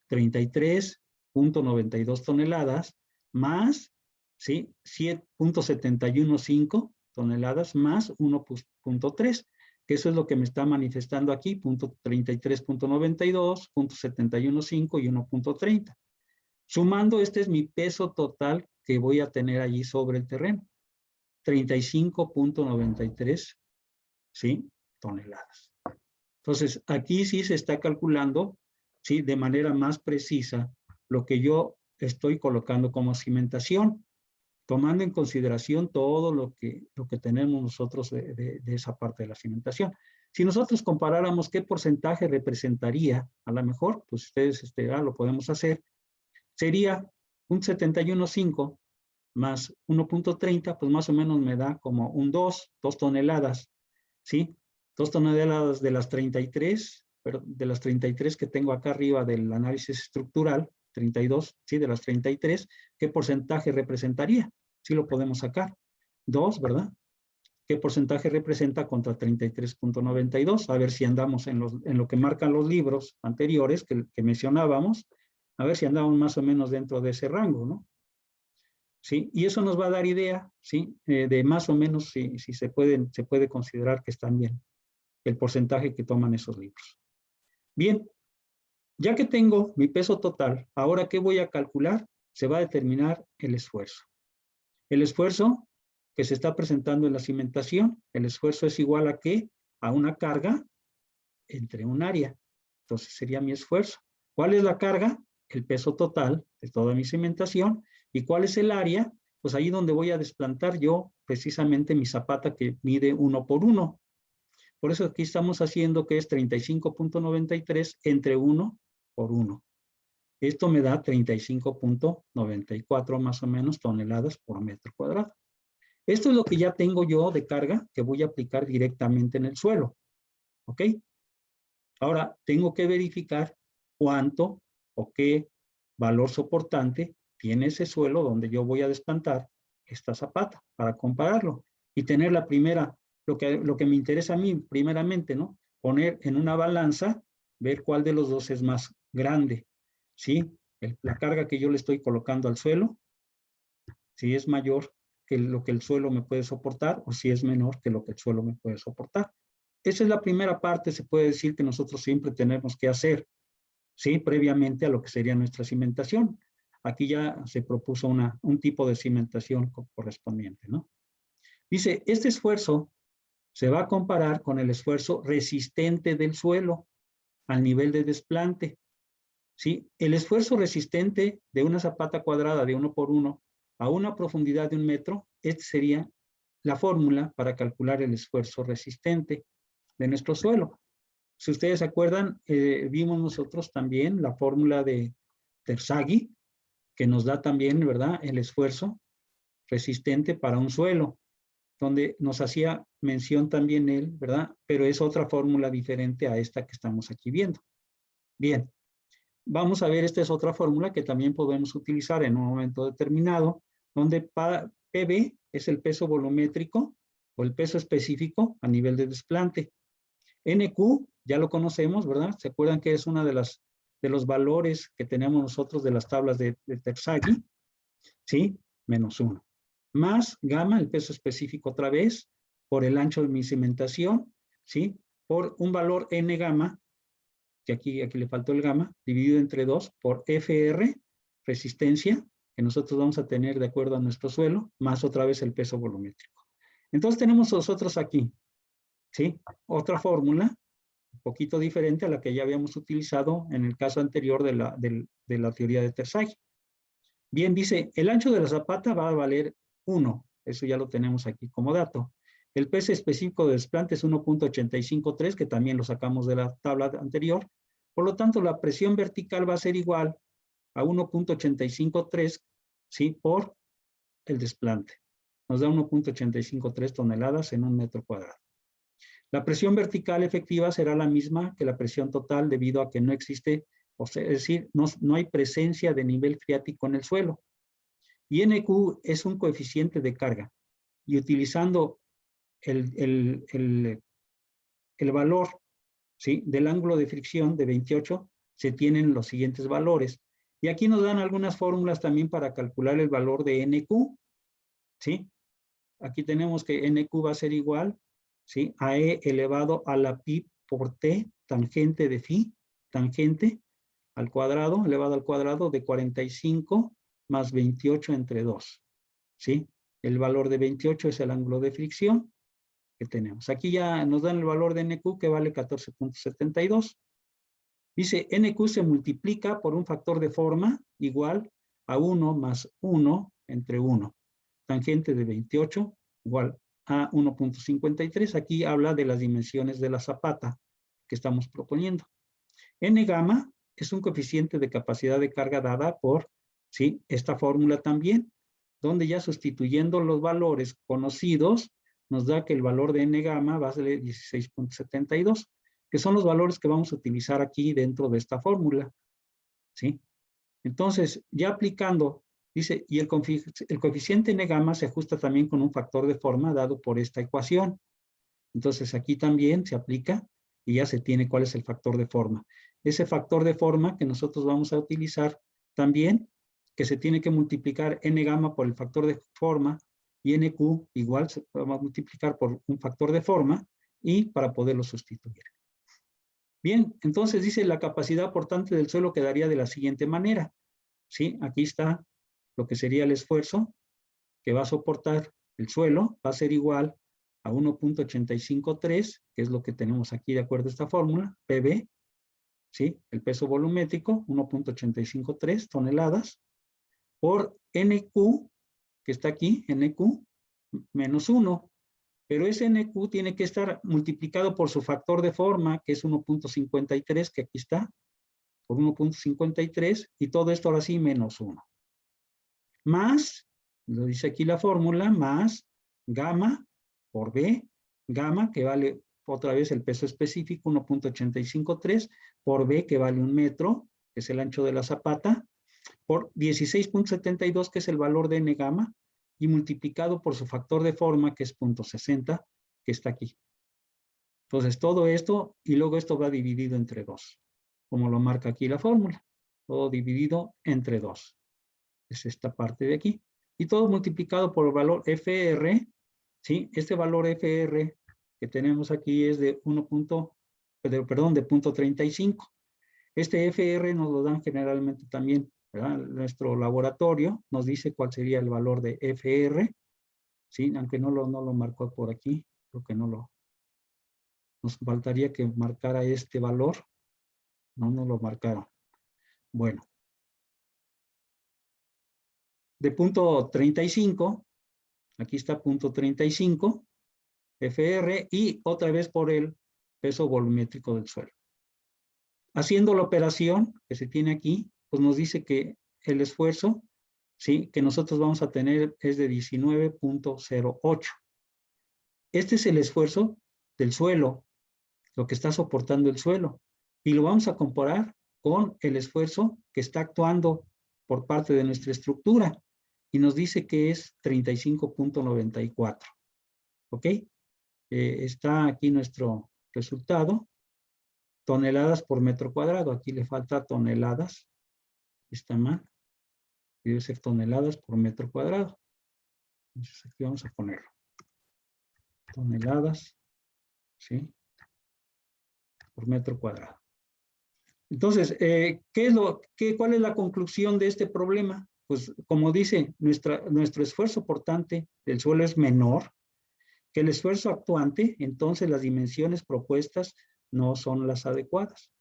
33.92 toneladas más, ¿sí?, 7.715 toneladas más 1.3, que eso es lo que me está manifestando aquí, 33.92, 0.715 y 1.30. Sumando, este es mi peso total que voy a tener allí sobre el terreno. 35.93, ¿sí? Toneladas. Entonces, aquí sí se está calculando, ¿sí? De manera más precisa lo que yo estoy colocando como cimentación, tomando en consideración todo lo que tenemos nosotros de esa parte de la cimentación. Si nosotros comparáramos qué porcentaje representaría, a lo mejor, pues ustedes lo podemos hacer, sería un 71.5 más 1.30, pues más o menos me da como un 2 toneladas, ¿sí? 2 toneladas de las 33, pero de las 33 que tengo acá arriba del análisis estructural, 32, ¿sí? De las 33, ¿qué porcentaje representaría? Sí lo podemos sacar. 2, ¿verdad? ¿Qué porcentaje representa contra 33.92? A ver si andamos en lo que marcan los libros anteriores que mencionábamos, a ver si andamos más o menos dentro de ese rango, ¿no? ¿Sí? Y eso nos va a dar idea, ¿sí? De más o menos si se puede considerar que están bien el porcentaje que toman esos libros. Bien, ya que tengo mi peso total, ahora ¿qué voy a calcular? Se va a determinar el esfuerzo. El esfuerzo que se está presentando en la cimentación, el esfuerzo es igual a ¿qué? A una carga entre un área. Entonces sería mi esfuerzo. ¿Cuál es la carga? El peso total de toda mi cimentación. ¿Y cuál es el área? Pues ahí donde voy a desplantar yo precisamente mi zapata que mide 1 por 1. Por eso aquí estamos haciendo que es 35.93 entre 1 por 1. Esto me da 35.94 más o menos toneladas por metro cuadrado. Esto es lo que ya tengo yo de carga que voy a aplicar directamente en el suelo. ¿Ok? Ahora, tengo que verificar cuánto o qué valor soportante tiene ese suelo donde yo voy a desplantar esta zapata para compararlo y tener la primera, lo que me interesa a mí primeramente, ¿no? Poner en una balanza, ver cuál de los dos es más grande, ¿sí? La carga que yo le estoy colocando al suelo, si es mayor que lo que el suelo me puede soportar o si es menor que lo que el suelo me puede soportar. Esa es la primera parte, se puede decir que nosotros siempre tenemos que hacer, ¿sí? Previamente a lo que sería nuestra cimentación. Aquí ya se propuso un tipo de cimentación correspondiente, ¿no? Dice, este esfuerzo se va a comparar con el esfuerzo resistente del suelo al nivel de desplante, ¿sí? El esfuerzo resistente de una zapata cuadrada de 1 por 1 a una profundidad de 1 metro, esta sería la fórmula para calcular el esfuerzo resistente de nuestro suelo. Si ustedes se acuerdan, vimos nosotros también la fórmula de Terzaghi, que nos da también, ¿verdad?, el esfuerzo resistente para un suelo, donde nos hacía mención también él, ¿verdad? Pero es otra fórmula diferente a esta que estamos aquí viendo. Bien, vamos a ver, esta es otra fórmula que también podemos utilizar en un momento determinado, donde PV es el peso volumétrico o el peso específico a nivel de desplante. NQ, ya lo conocemos, ¿verdad? ¿Se acuerdan que es una de los valores que tenemos nosotros de las tablas de Terzaghi? ¿Sí? Menos 1. Más gamma, el peso específico otra vez, por el ancho de mi cimentación, ¿sí? Por un valor N gamma, que aquí le faltó el gamma, dividido entre 2 por FR, resistencia, que nosotros vamos a tener de acuerdo a nuestro suelo, más otra vez el peso volumétrico. Entonces tenemos nosotros aquí, ¿sí? Otra fórmula, un poquito diferente a la que ya habíamos utilizado en el caso anterior de la teoría de Terzaghi. Bien, dice, el ancho de la zapata va a valer 1, eso ya lo tenemos aquí como dato. El peso específico de desplante es 1.853, que también lo sacamos de la tabla anterior. Por lo tanto, la presión vertical va a ser igual a 1.853, ¿sí? Por el desplante. Nos da 1.853 toneladas en 1 metro cuadrado. La presión vertical efectiva será la misma que la presión total debido a que no existe, o sea, es decir, no hay presencia de nivel freático en el suelo. Y NQ es un coeficiente de carga. Y utilizando el valor, ¿sí?, del ángulo de fricción de 28, se tienen los siguientes valores. Y aquí nos dan algunas fórmulas también para calcular el valor de NQ, ¿sí? Aquí tenemos que NQ va a ser igual, ¿sí?, a E elevado a la pi por T, tangente de phi, tangente al cuadrado, elevado al cuadrado de 45 más 28 entre 2, ¿sí? El valor de 28 es el ángulo de fricción que tenemos. Aquí ya nos dan el valor de NQ que vale 14.72. Dice, NQ se multiplica por un factor de forma igual a 1 más 1 entre 1. Tangente de 28 igual a 1.53. Aquí habla de las dimensiones de la zapata que estamos proponiendo. N gamma es un coeficiente de capacidad de carga dada por, ¿sí?, esta fórmula también, donde ya sustituyendo los valores conocidos, nos da que el valor de N gamma va a ser 16.72, que son los valores que vamos a utilizar aquí dentro de esta fórmula, ¿sí? Entonces, ya aplicando, dice, y el coeficiente N gamma se ajusta también con un factor de forma dado por esta ecuación. Entonces, aquí también se aplica y ya se tiene cuál es el factor de forma. Ese factor de forma que nosotros vamos a utilizar también, que se tiene que multiplicar N gamma por el factor de forma y NQ igual se va a multiplicar por un factor de forma y para poderlo sustituir. Bien, entonces dice la capacidad portante del suelo quedaría de la siguiente manera. ¿Sí? Aquí está lo que sería el esfuerzo que va a soportar el suelo, va a ser igual a 1.853, que es lo que tenemos aquí de acuerdo a esta fórmula, PB, ¿sí? El peso volumétrico, 1.853 toneladas, por NQ, que está aquí, NQ, menos 1. Pero ese NQ tiene que estar multiplicado por su factor de forma, que es 1.53, que aquí está, por 1.53, y todo esto ahora sí menos 1. Más, lo dice aquí la fórmula, más gamma por B, gamma que vale otra vez el peso específico, 1.853, por B que vale 1 metro, que es el ancho de la zapata, por 16.72, que es el valor de N gamma, y multiplicado por su factor de forma, que es 0.60, que está aquí. Entonces, todo esto, y luego esto va dividido entre 2, como lo marca aquí la fórmula. Todo dividido entre 2. Es esta parte de aquí. Y todo multiplicado por el valor FR, ¿sí? Este valor FR que tenemos aquí es de 0.35. Este FR nos lo dan generalmente también, ¿verdad? Nuestro laboratorio nos dice cuál sería el valor de FR, ¿sí? Aunque no lo marcó por aquí, creo que no lo... Nos faltaría que marcara este valor. No lo marcaron. Bueno. De punto 35, aquí está punto 35, FR, y otra vez por el peso volumétrico del suelo. Haciendo la operación que se tiene aquí, pues nos dice que el esfuerzo, ¿sí?, que nosotros vamos a tener es de 19.08. Este es el esfuerzo del suelo, lo que está soportando el suelo, y lo vamos a comparar con el esfuerzo que está actuando por parte de nuestra estructura, y nos dice que es 35.94. ¿Ok? Está aquí nuestro resultado, toneladas por metro cuadrado. Aquí le falta toneladas, está mal, debe ser toneladas por metro cuadrado. Entonces aquí vamos a ponerlo. Toneladas, ¿sí?, por metro cuadrado. Entonces, ¿cuál es la conclusión de este problema? Pues como dice, nuestro esfuerzo portante del suelo es menor que el esfuerzo actuante, entonces las dimensiones propuestas no son las adecuadas.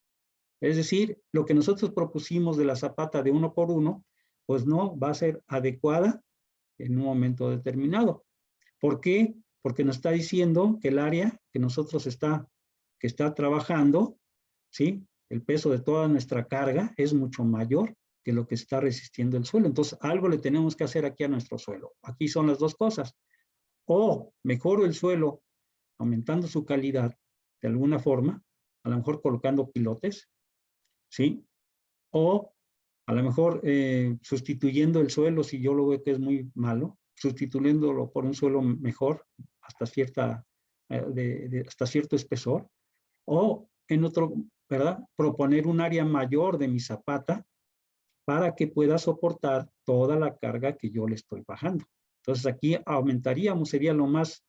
Es decir, lo que nosotros propusimos de la zapata de 1 por 1, pues no va a ser adecuada en un momento determinado. ¿Por qué? Porque nos está diciendo que el área que nosotros está trabajando, ¿sí?, el peso de toda nuestra carga es mucho mayor que lo que está resistiendo el suelo. Entonces, algo le tenemos que hacer aquí a nuestro suelo. Aquí son las dos cosas. O mejoro el suelo aumentando su calidad de alguna forma, a lo mejor colocando pilotes, ¿sí? O a lo mejor sustituyendo el suelo, si yo lo veo que es muy malo, sustituyéndolo por un suelo mejor hasta hasta cierto espesor, o en otro, ¿verdad?, proponer un área mayor de mi zapata para que pueda soportar toda la carga que yo le estoy bajando. Entonces aquí aumentaríamos, sería lo más,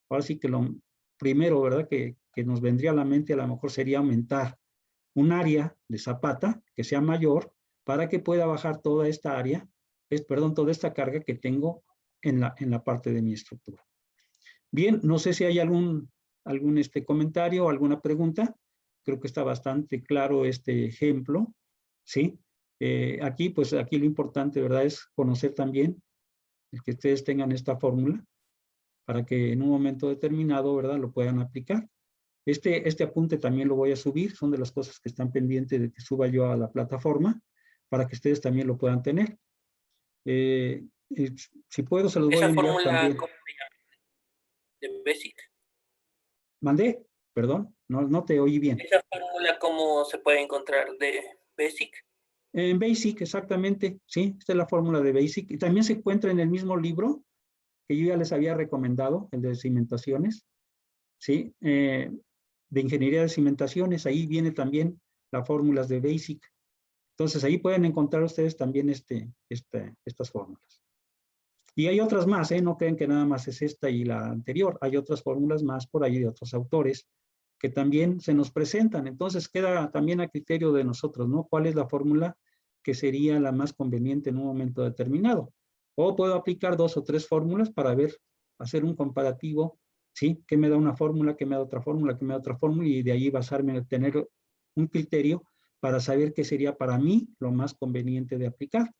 ahora sí que lo primero, ¿verdad?, que nos vendría a la mente a lo mejor sería aumentar un área de zapata que sea mayor para que pueda bajar toda esta área perdón, toda esta carga que tengo en la parte de mi estructura. Bien, no sé si hay algún comentario o alguna pregunta. Creo que está bastante claro este ejemplo, ¿sí? Aquí lo importante, ¿verdad? Es conocer también el que ustedes tengan esta fórmula para que en un momento determinado, ¿verdad? Lo puedan aplicar. Este apunte también lo voy a subir, son de las cosas que están pendientes de que suba yo a la plataforma para que ustedes también lo puedan tener. Si puedo, se los voy a ¿Esa enviar fórmula también. cómo se llama? ¿De Basic? ¿Mandé? Perdón, no te oí bien. ¿Esa fórmula cómo se puede encontrar de Basic? En Basic, exactamente, sí, esta es la fórmula de Basic. Y también se encuentra en el mismo libro que yo ya les había recomendado, el de cimentaciones, ¿sí? De ingeniería de cimentaciones, ahí viene también las fórmulas de Basic. Entonces, ahí pueden encontrar ustedes también estas fórmulas. Y hay otras más, no creen que nada más es esta y la anterior. Hay otras fórmulas más por ahí de otros autores que también se nos presentan. Entonces, queda también a criterio de nosotros, ¿no? ¿Cuál es la fórmula que sería la más conveniente en un momento determinado? O puedo aplicar 2 o 3 fórmulas para ver, hacer un comparativo, ¿sí? ¿Qué me da una fórmula? ¿Qué me da otra fórmula? ¿Qué me da otra fórmula? Y de ahí basarme en tener un criterio para saber qué sería para mí lo más conveniente de aplicar.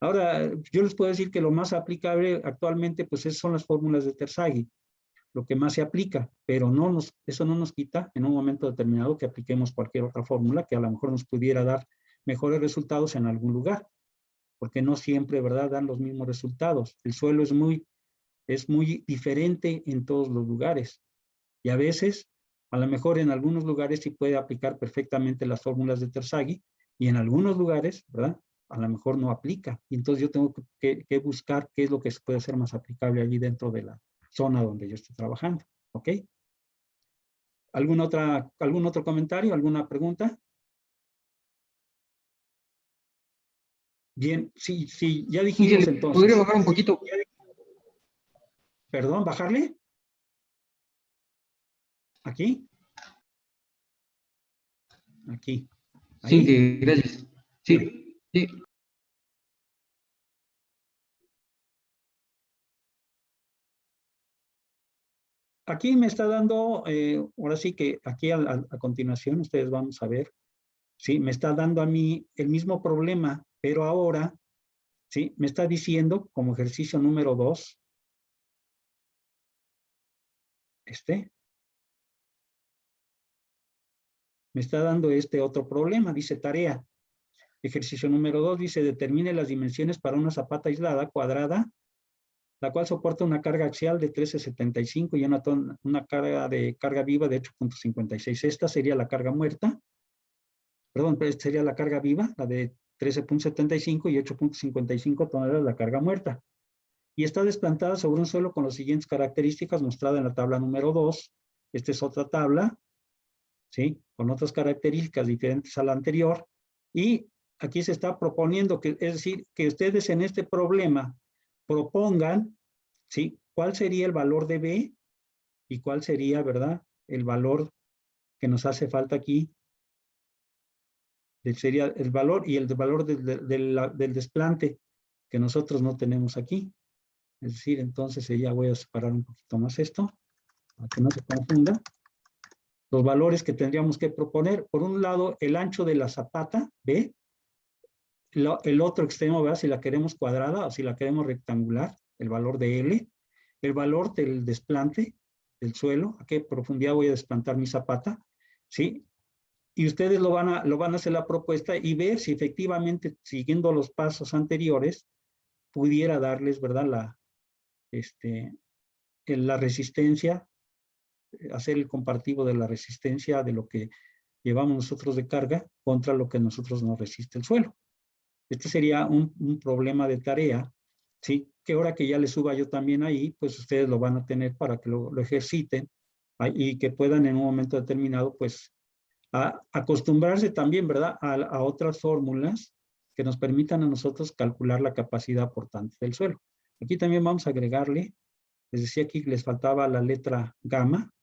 Ahora, yo les puedo decir que lo más aplicable actualmente, pues son las fórmulas de Terzaghi, lo que más se aplica, pero eso no nos quita en un momento determinado que apliquemos cualquier otra fórmula que a lo mejor nos pudiera dar mejores resultados en algún lugar, porque no siempre, ¿verdad?, dan los mismos resultados. El suelo es muy diferente en todos los lugares y a veces, a lo mejor en algunos lugares sí puede aplicar perfectamente las fórmulas de Terzaghi y en algunos lugares, ¿verdad?, a lo mejor no aplica. Y entonces yo tengo que buscar qué es lo que puede ser más aplicable allí dentro de la zona donde yo estoy trabajando. ¿Ok? ¿Algún otro comentario? ¿Alguna pregunta? Bien, sí, ya dijimos ¿Podría entonces. bajar un poquito? ¿Perdón, bajarle? ¿Aquí? Aquí. ¿Ahí? Sí, gracias. Sí, sí. Aquí me está dando, ahora sí que aquí a continuación ustedes vamos a ver, ¿sí? Me está dando a mí el mismo problema, pero ahora, ¿sí? Me está diciendo como ejercicio número 2, me está dando este otro problema, dice tarea. Ejercicio número 2 dice, determine las dimensiones para una zapata aislada cuadrada, la cual soporta una carga axial de 13,75 y una carga de carga viva de 8,56. Esta sería la carga muerta. Perdón, pero esta sería la carga viva, la de 13,75 y 8,55 toneladas la carga muerta. Y está desplantada sobre un suelo con las siguientes características mostradas en la tabla número 2. Esta es otra tabla, ¿sí? Con otras características diferentes a la anterior. Y aquí se está proponiendo, es decir, que ustedes en este problema propongan, ¿sí? ¿Cuál sería el valor de B y cuál sería, ¿verdad?, el valor que nos hace falta aquí? Sería el valor y el valor del desplante que nosotros no tenemos aquí. Es decir, entonces ya voy a separar un poquito más esto, para que no se confunda. Los valores que tendríamos que proponer, por un lado, el ancho de la zapata, ¿ve? El otro extremo, ¿verdad?, si la queremos cuadrada o si la queremos rectangular, el valor de L, el valor del desplante del suelo, a qué profundidad voy a desplantar mi zapata, ¿sí? Y ustedes lo van a hacer la propuesta y ver si efectivamente, siguiendo los pasos anteriores, pudiera darles, ¿verdad?, la resistencia, hacer el comparativo de la resistencia de lo que llevamos nosotros de carga contra lo que nosotros nos resiste el suelo. Este sería un problema de tarea, ¿sí? Que ahora que ya le suba yo también ahí, pues ustedes lo van a tener para que lo ejerciten y que puedan en un momento determinado, pues, a acostumbrarse también, ¿verdad?, a otras fórmulas que nos permitan a nosotros calcular la capacidad aportante del suelo. Aquí también vamos a agregarle, les decía aquí que les faltaba la letra gamma.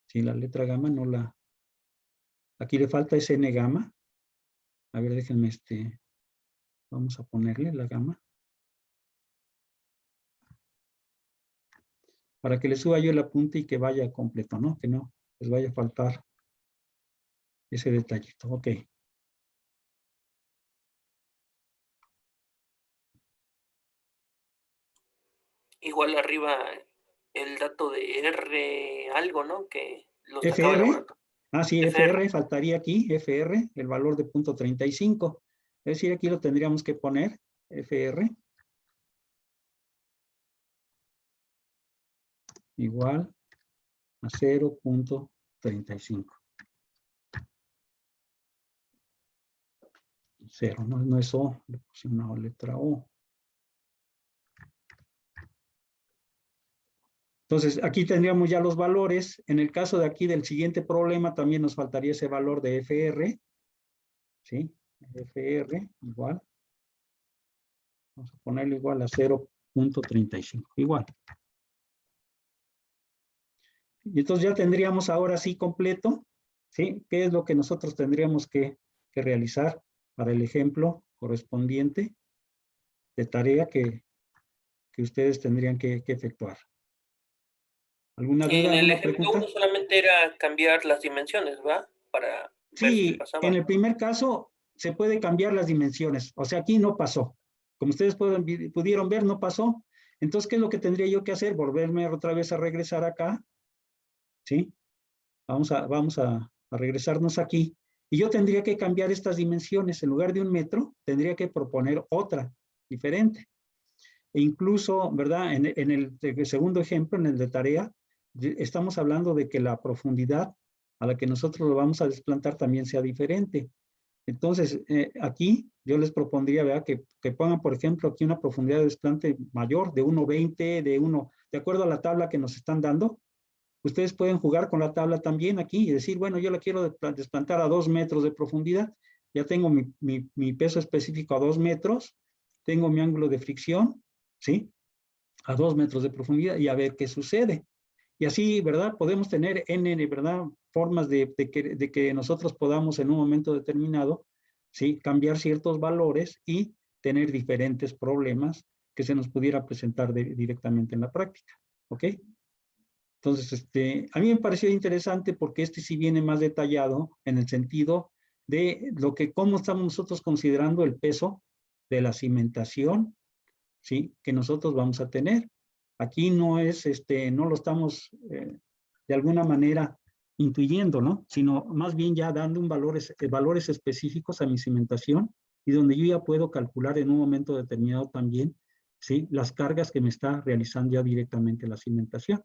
Sí, la letra gamma no la... Aquí le falta ese N gamma. A ver, déjenme Vamos a ponerle la gama. Para que le suba yo el apunte y que vaya completo, ¿no? Que no les vaya a faltar ese detallito. Ok. Igual arriba el dato de R algo, ¿no? Que lo sacaba el FR. laboratorio. Ah, sí, FR. FR, faltaría aquí, FR, el valor de .35. Es decir, aquí lo tendríamos que poner, FR, igual a 0.35. 0, no es O, le puse una letra O. Entonces, aquí tendríamos ya los valores. En el caso de aquí del siguiente problema, también nos faltaría ese valor de FR. ¿Sí? FR, igual. Vamos a ponerlo igual a 0.35. Igual. Y entonces ya tendríamos ahora sí completo, ¿sí? ¿Qué es lo que nosotros tendríamos que realizar para el ejemplo correspondiente de tarea que ustedes tendrían que efectuar? ¿Alguna duda, En el alguna ejemplo pregunta? 1 solamente era cambiar las dimensiones, ¿va? Para ver si Sí, pasaba. en el primer caso se puede cambiar las dimensiones. O sea, aquí no pasó. Como ustedes pudieron ver, no pasó. Entonces, ¿qué es lo que tendría yo que hacer? Volverme otra vez a regresar acá. ¿Sí? Vamos a regresarnos aquí. Y yo tendría que cambiar estas dimensiones. En lugar de 1 metro, tendría que proponer otra, diferente. E incluso, ¿verdad? En el segundo ejemplo, en el de tarea, estamos hablando de que la profundidad a la que nosotros lo vamos a desplantar también sea diferente. Entonces, aquí yo les propondría, ¿verdad? Que pongan, por ejemplo, aquí una profundidad de desplante mayor, de 1.20, de acuerdo a la tabla que nos están dando. Ustedes pueden jugar con la tabla también aquí y decir, bueno, yo la quiero desplantar a 2 metros de profundidad. Ya tengo mi peso específico a 2 metros, tengo mi ángulo de fricción, ¿sí? A 2 metros de profundidad y a ver qué sucede. Y así, ¿verdad? Podemos tener N, ¿verdad? Formas de que nosotros podamos en un momento determinado, ¿sí? Cambiar ciertos valores y tener diferentes problemas que se nos pudiera presentar directamente en la práctica, ¿ok? Entonces, a mí me pareció interesante porque este sí viene más detallado en el sentido de cómo estamos nosotros considerando el peso de la cimentación, ¿sí? Que nosotros vamos a tener. Aquí no es, no lo estamos de alguna manera intuyendo, ¿no? Sino más bien ya dando valores específicos a mi cimentación y donde yo ya puedo calcular en un momento determinado también, ¿sí? Las cargas que me está realizando ya directamente la cimentación,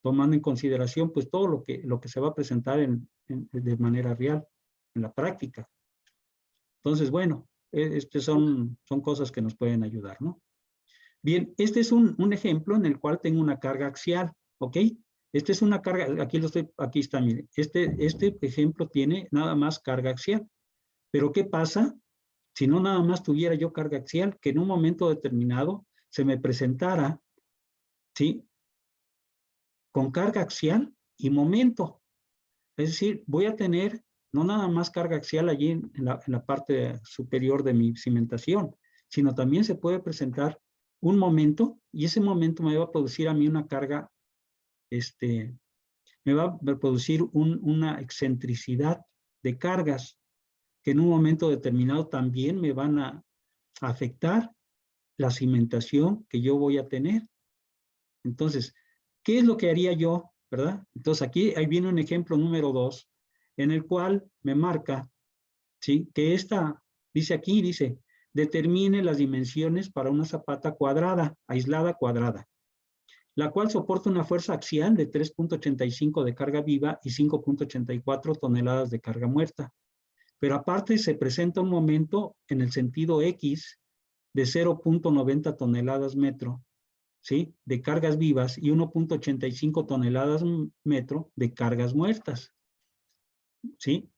tomando en consideración pues todo lo que se va a presentar de manera real, en la práctica. Entonces, bueno, son cosas que nos pueden ayudar, ¿no? Bien, este es un ejemplo en el cual tengo una carga axial, ¿ok? Este es una carga, aquí está, mire, este ejemplo tiene nada más carga axial. Pero ¿qué pasa si no nada más tuviera yo carga axial? Que en un momento determinado se me presentara, ¿sí? Con carga axial y momento. Es decir, voy a tener no nada más carga axial allí en la parte superior de mi cimentación, sino también se puede presentar un momento y ese momento me va a producir a mí una carga, me va a producir una excentricidad de cargas que en un momento determinado también me van a afectar la cimentación que yo voy a tener. Entonces, ¿qué es lo que haría yo? ¿Verdad? Entonces, ahí viene un ejemplo número 2, en el cual me marca, ¿sí? Que dice, determine las dimensiones para una zapata cuadrada, aislada cuadrada, la cual soporta una fuerza axial de 3.85 de carga viva y 5.84 toneladas de carga muerta. Pero aparte se presenta un momento en el sentido X de 0.90 toneladas metro, ¿sí? De cargas vivas y 1.85 toneladas metro de cargas muertas, ¿sí?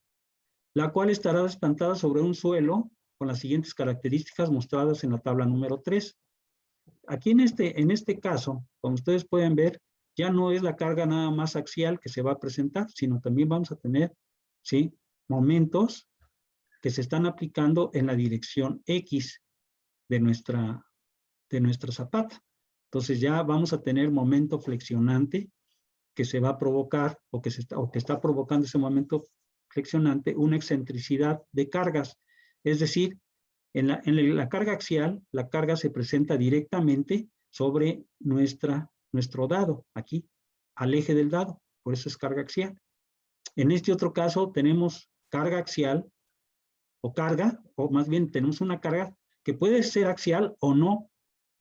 La cual estará desplantada sobre un suelo con las siguientes características mostradas en la tabla número 3. Aquí en este caso, como ustedes pueden ver, ya no es la carga nada más axial que se va a presentar, sino también vamos a tener, ¿sí? Momentos que se están aplicando en la dirección X. de nuestra zapata. Entonces ya vamos a tener momento flexionante que se va a provocar o que está provocando ese momento flexionante una excentricidad de cargas. Es decir, en la carga axial, la carga se presenta directamente sobre nuestro dado, aquí, al eje del dado. Por eso es carga axial. En este otro caso tenemos carga axial o más bien tenemos una carga que puede ser axial o no.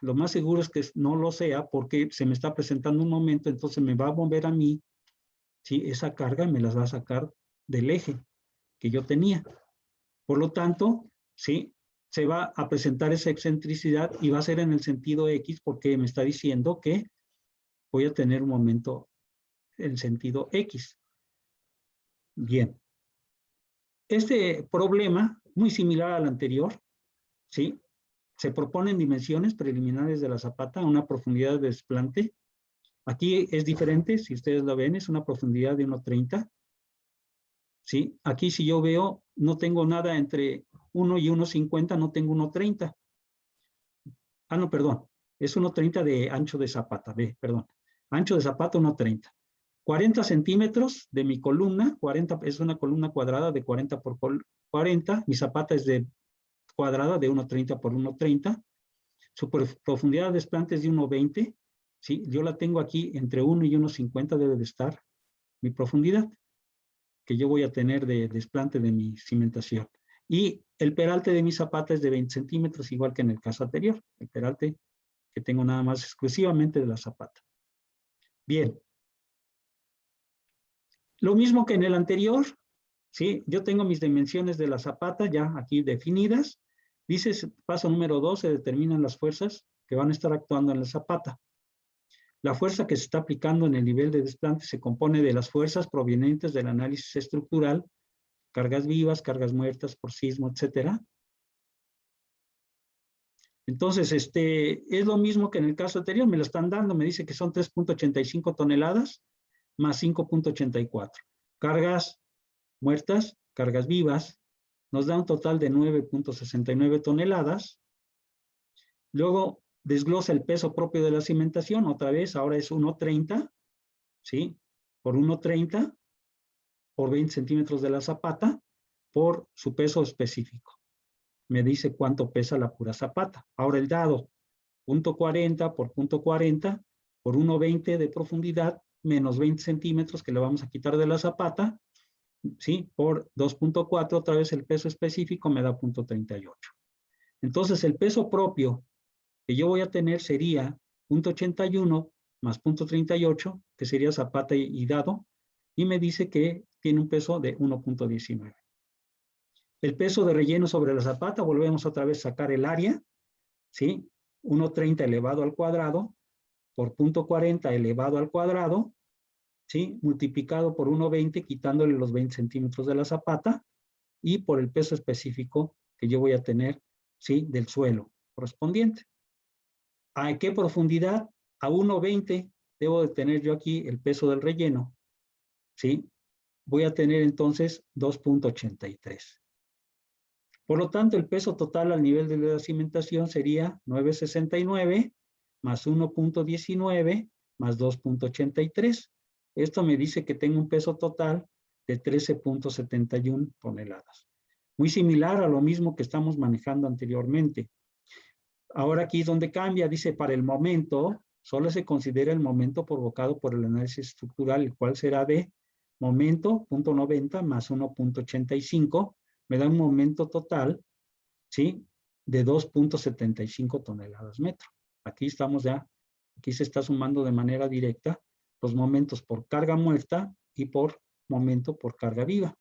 Lo más seguro es que no lo sea porque se me está presentando un momento, entonces me va a mover a mí, ¿sí? Esa carga me las va a sacar del eje que yo tenía. Por lo tanto, ¿sí? Se va a presentar esa excentricidad y va a ser en el sentido X porque me está diciendo que voy a tener un momento en sentido X. Bien. Este problema, muy similar al anterior, ¿sí? Se proponen dimensiones preliminares de la zapata a una profundidad de desplante. Aquí es diferente, si ustedes lo ven, es una profundidad de 1.30. ¿Sí? Aquí si yo veo, no tengo nada entre 1 y 1.50, no tengo 1.30. Ah, no, perdón. Es 1.30 de ancho de zapata, perdón. Ancho de zapata 1.30. 40 centímetros de mi columna, 40, es una columna cuadrada de 40 por 40. Mi zapata es de cuadrada de 1.30 por 1.30. Su profundidad de desplante es de 1.20. ¿Sí? Yo la tengo aquí entre 1 y 1.50 debe de estar mi profundidad que yo voy a tener de desplante de mi cimentación. Y el peralte de mi zapata es de 20 centímetros, igual que en el caso anterior. El peralte que tengo nada más exclusivamente de la zapata. Bien. Lo mismo que en el anterior, ¿sí? Yo tengo mis dimensiones de la zapata ya aquí definidas. Dice, paso número 2, se determinan las fuerzas que van a estar actuando en la zapata. La fuerza que se está aplicando en el nivel de desplante se compone de las fuerzas provenientes del análisis estructural, cargas vivas, cargas muertas por sismo, etcétera. Entonces, es lo mismo que en el caso anterior, me lo están dando, me dice que son 3.85 toneladas más 5.84. Cargas muertas, cargas vivas, nos da un total de 9.69 toneladas. Luego desglosa el peso propio de la cimentación, otra vez, ahora es 1.30, ¿sí? Por 1.30, por 20 centímetros de la zapata, por su peso específico. Me dice cuánto pesa la pura zapata. Ahora el dado, 0.40 por 0.40 por 1.20 de profundidad, menos 20 centímetros que le vamos a quitar de la zapata, ¿sí? Por 2.4, otra vez el peso específico me da 0.38. Entonces el peso propio que yo voy a tener sería 0.81 más 0.38, que sería zapata y dado, y me dice que tiene un peso de 1.19. El peso de relleno sobre la zapata, volvemos otra vez a sacar el área, ¿sí? 1.30 elevado al cuadrado por 0.40 elevado al cuadrado, ¿sí? Multiplicado por 1.20, quitándole los 20 centímetros de la zapata, y por el peso específico que yo voy a tener, ¿sí? Del suelo correspondiente. ¿A qué profundidad? A 1.20 debo de tener yo aquí el peso del relleno, ¿sí? Voy a tener entonces 2.83. Por lo tanto, el peso total al nivel de la cimentación sería 9.69 más 1.19 más 2.83. Esto me dice que tengo un peso total de 13.71 toneladas. Muy similar a lo mismo que estamos manejando anteriormente. Ahora aquí es donde cambia, dice, para el momento, solo se considera el momento provocado por el análisis estructural, el cual será de momento, 0.90 más 1.85, me da un momento total, ¿sí? De 2.75 toneladas metro. Aquí estamos ya, aquí se está sumando de manera directa los momentos por carga muerta y por momento por carga viva.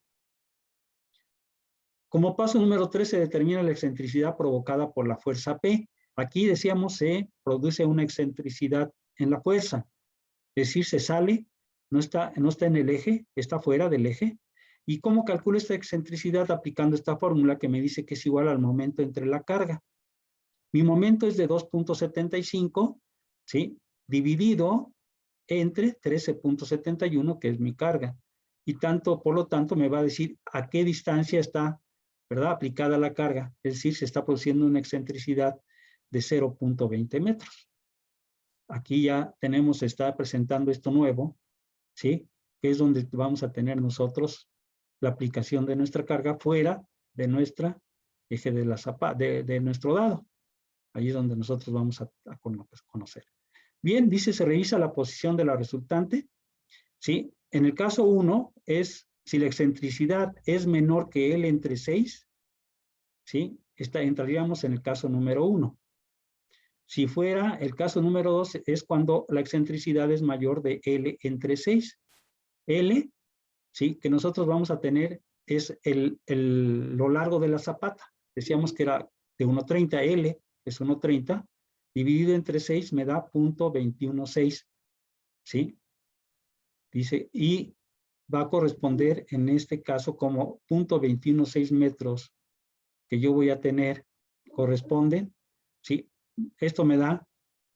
Como paso número 3 se determina la excentricidad provocada por la fuerza P. Aquí decíamos se produce una excentricidad en la fuerza, es decir, se sale, no está en el eje, está fuera del eje. ¿Y cómo calculo esta excentricidad? Aplicando esta fórmula que me dice que es igual al momento entre la carga. Mi momento es de 2.75, ¿sí? Dividido entre 13.71, que es mi carga. Y por lo tanto, me va a decir a qué distancia está, ¿verdad? Aplicada la carga. Es decir, se está produciendo una excentricidad de 0.20 metros. Aquí ya tenemos, está presentando esto nuevo, ¿sí? Que es donde vamos a tener nosotros la aplicación de nuestra carga fuera de nuestra eje de la de nuestro dado. Ahí es donde nosotros vamos a conocer. Bien, dice, se revisa la posición de la resultante. ¿Sí? En el caso 1 es si la excentricidad es menor que L entre 6, ¿sí? Entraríamos en el caso número 1. Si fuera el caso número 2 es cuando la excentricidad es mayor de L entre 6. L, ¿sí? Que nosotros vamos a tener es lo largo de la zapata. Decíamos que era de 1.30, L es 1.30, dividido entre 6 me da 0.216, ¿sí? Dice, y va a corresponder en este caso como 0.216 metros que yo voy a tener, corresponden, ¿sí? Esto me da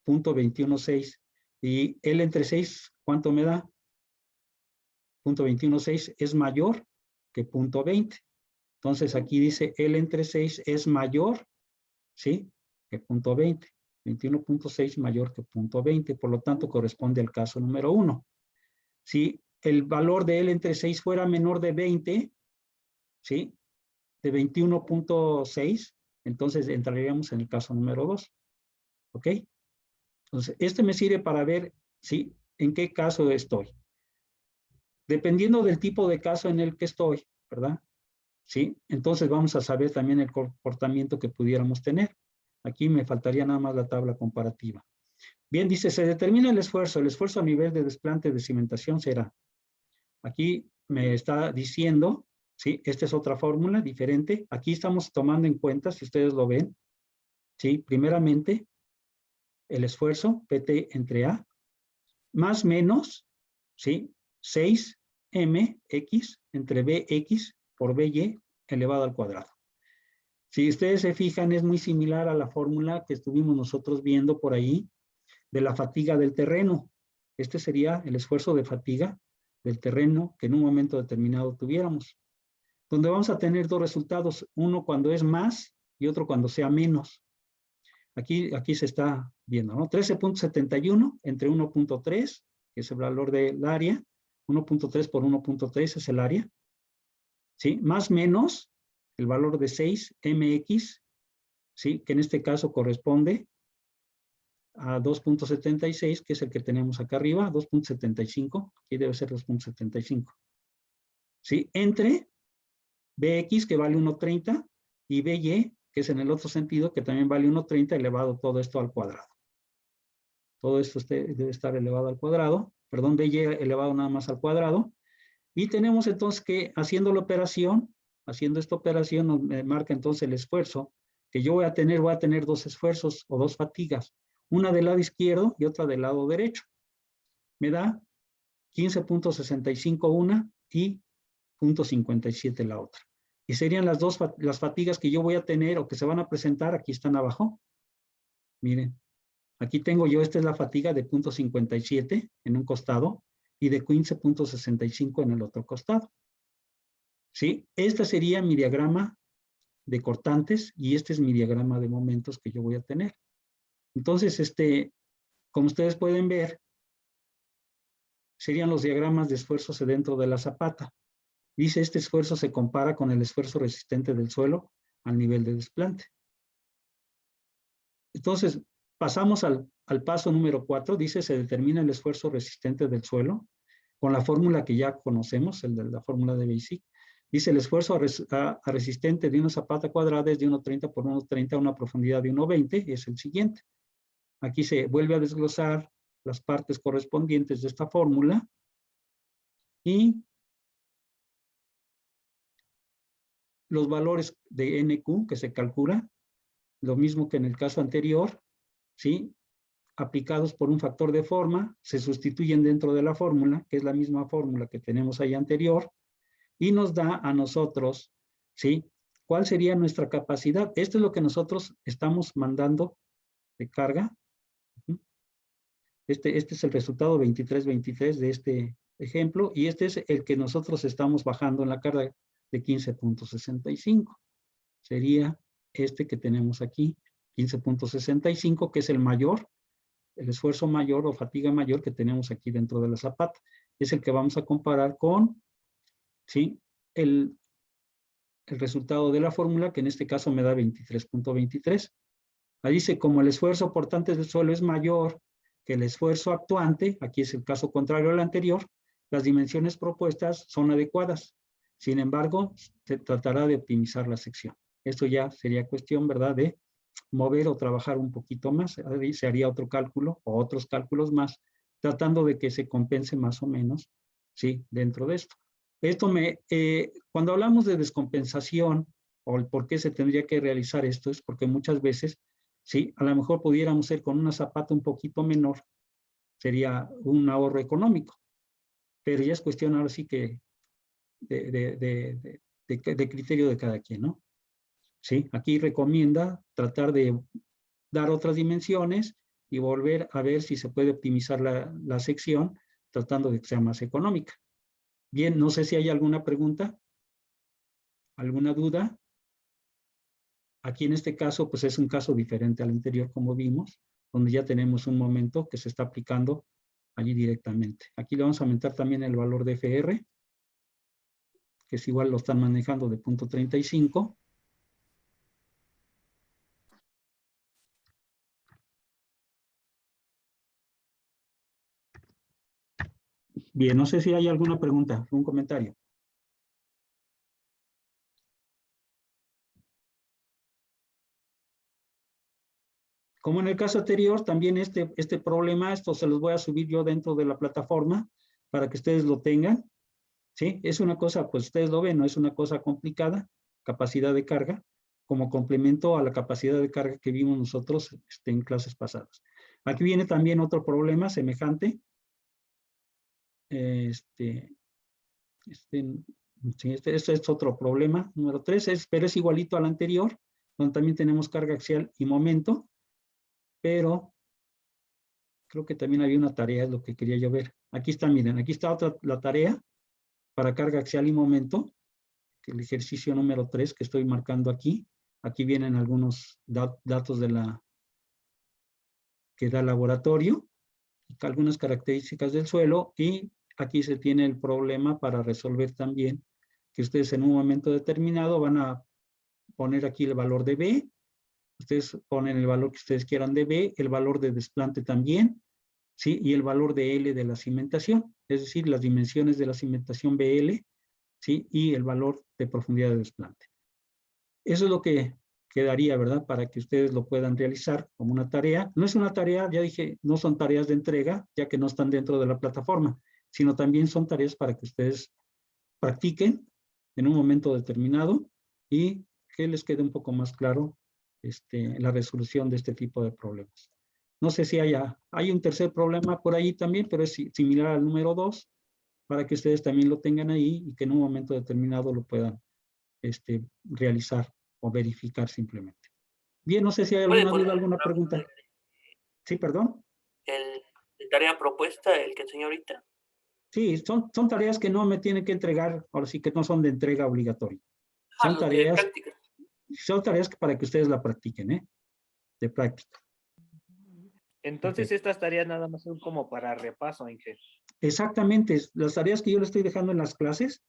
0.216 y L entre 6, ¿cuánto me da? 0.216 es mayor que 0.20. Entonces aquí dice L entre 6 es mayor, ¿sí? Que 0.20. 21.6 mayor que 0.20, por lo tanto corresponde al caso número 1. Si el valor de L entre 6 fuera menor de 20, ¿sí? De 21.6, entonces entraríamos en el caso número 2. ¿Ok? Entonces, este me sirve para ver, ¿sí? En qué caso estoy. Dependiendo del tipo de caso en el que estoy, ¿verdad? ¿Sí? Entonces vamos a saber también el comportamiento que pudiéramos tener. Aquí me faltaría nada más la tabla comparativa. Bien, dice, se determina el esfuerzo. El esfuerzo a nivel de desplante de cimentación será. Aquí me está diciendo, ¿sí? Esta es otra fórmula diferente. Aquí estamos tomando en cuenta, si ustedes lo ven, ¿sí? Primeramente, el esfuerzo, PT entre A, más menos, ¿sí? 6mx entre bx por by elevado al cuadrado. Si ustedes se fijan, es muy similar a la fórmula que estuvimos nosotros viendo por ahí de la fatiga del terreno. Este sería el esfuerzo de fatiga del terreno que en un momento determinado tuviéramos. Donde vamos a tener dos resultados, uno cuando es más y otro cuando sea menos. Aquí se está viendo, ¿no? 13.71 entre 1.3, que es el valor del área, 1.3 por 1.3 es el área, ¿sí? Más menos el valor de 6mx, ¿sí? Que en este caso corresponde a 2.76, que es el que tenemos acá arriba, 2.75, aquí debe ser 2.75. ¿Sí? Entre bx, que vale 1.30, y by, que es en el otro sentido, que también vale 1.30, elevado todo esto al cuadrado. Todo esto debe estar elevado al cuadrado, perdón, by elevado nada más al cuadrado. Y tenemos entonces que, haciendo esta operación, nos marca entonces el esfuerzo que yo voy a tener dos esfuerzos o dos fatigas, una del lado izquierdo y otra del lado derecho. Me da 15.65 una y 0.57 la otra. Y serían las fatigas que yo voy a tener o que se van a presentar, aquí están abajo. Miren, aquí tengo yo, esta es la fatiga de 0.57 en un costado y de 15.65 en el otro costado. ¿Sí? Este sería mi diagrama de cortantes y este es mi diagrama de momentos que yo voy a tener. Entonces, como ustedes pueden ver, serían los diagramas de esfuerzos dentro de la zapata. Dice, este esfuerzo se compara con el esfuerzo resistente del suelo al nivel de desplante. Entonces, pasamos al paso número 4. Dice, se determina el esfuerzo resistente del suelo con la fórmula que ya conocemos, la fórmula de Basic. Dice, el esfuerzo resistente de una zapata cuadrada es de 1.30 por 1.30 a una profundidad de 1.20, es el siguiente. Aquí se vuelve a desglosar las partes correspondientes de esta fórmula y los valores de NQ que se calcula, lo mismo que en el caso anterior, ¿sí? Aplicados por un factor de forma, se sustituyen dentro de la fórmula, que es la misma fórmula que tenemos ahí anterior, y nos da a nosotros, ¿sí? ¿Cuál sería nuestra capacidad? Esto es lo que nosotros estamos mandando de carga. Este es el resultado 23-23 de este ejemplo, y este es el que nosotros estamos bajando en la carga de 15.65. Sería este que tenemos aquí, 15.65, que es el mayor, el esfuerzo mayor o fatiga mayor que tenemos aquí dentro de la zapata. Es el que vamos a comparar con, ¿sí?, el resultado de la fórmula, que en este caso me da 23.23. Ahí dice, como el esfuerzo portante del suelo es mayor que el esfuerzo actuante, aquí es el caso contrario al anterior, las dimensiones propuestas son adecuadas. Sin embargo, se tratará de optimizar la sección. Esto ya sería cuestión, ¿verdad?, de mover o trabajar un poquito más. Ahí se haría otro cálculo o otros cálculos más, tratando de que se compense más o menos, ¿sí?, dentro de esto. Cuando hablamos de descompensación o el por qué se tendría que realizar esto, es porque muchas veces, sí, a lo mejor pudiéramos ser con una zapata un poquito menor, sería un ahorro económico, pero ya es cuestión ahora sí que de criterio de cada quien, ¿no? Sí, aquí recomienda tratar de dar otras dimensiones y volver a ver si se puede optimizar la sección, tratando de que sea más económica. Bien, no sé si hay alguna pregunta, alguna duda. Aquí en este caso, pues es un caso diferente al anterior, como vimos, donde ya tenemos un momento que se está aplicando allí directamente. Aquí le vamos a aumentar también el valor de FR, que es igual, lo están manejando de 0.35. Bien, no sé si hay alguna pregunta, algún comentario. Como en el caso anterior, también este problema, esto se los voy a subir yo dentro de la plataforma para que ustedes lo tengan. ¿Sí? Es una cosa, pues ustedes lo ven, no es una cosa complicada, capacidad de carga, como complemento a la capacidad de carga que vimos nosotros en clases pasadas. Aquí viene también otro problema semejante. Sí, este es otro problema, número 3, pero es igualito al anterior, donde también tenemos carga axial y momento, pero creo que también había una tarea, es lo que quería yo ver. Aquí está, miren, aquí está la tarea para carga axial y momento, que el ejercicio número 3 que estoy marcando aquí. Aquí vienen algunos datos que da el laboratorio, algunas características del suelo, y aquí se tiene el problema para resolver también, que ustedes en un momento determinado van a poner aquí el valor de B, ustedes ponen el valor que ustedes quieran de B, el valor de desplante también, ¿sí? Y el valor de L de la cimentación, es decir, las dimensiones de la cimentación BL, ¿sí? Y el valor de profundidad de desplante. Eso es lo que quedaría, ¿verdad? Para que ustedes lo puedan realizar como una tarea. No es una tarea, ya dije, no son tareas de entrega, ya que no están dentro de la plataforma, sino también son tareas para que ustedes practiquen en un momento determinado y que les quede un poco más claro la resolución de este tipo de problemas. No sé si hay un tercer problema por ahí también, pero es similar al número 2, para que ustedes también lo tengan ahí y que en un momento determinado lo puedan realizar o verificar simplemente. Bien, no sé si hay alguna duda, alguna pregunta. Sí, perdón. El tarea propuesta, el que enseñó ahorita. Sí, son tareas que no me tienen que entregar, ahora sí que no son de entrega obligatoria. Son Los de tareas, práctica. son tareas para que ustedes la practiquen, de práctica. Entonces Okay. estas tareas nada más son como para repaso, Inge. Exactamente, las tareas que yo les estoy dejando en las clases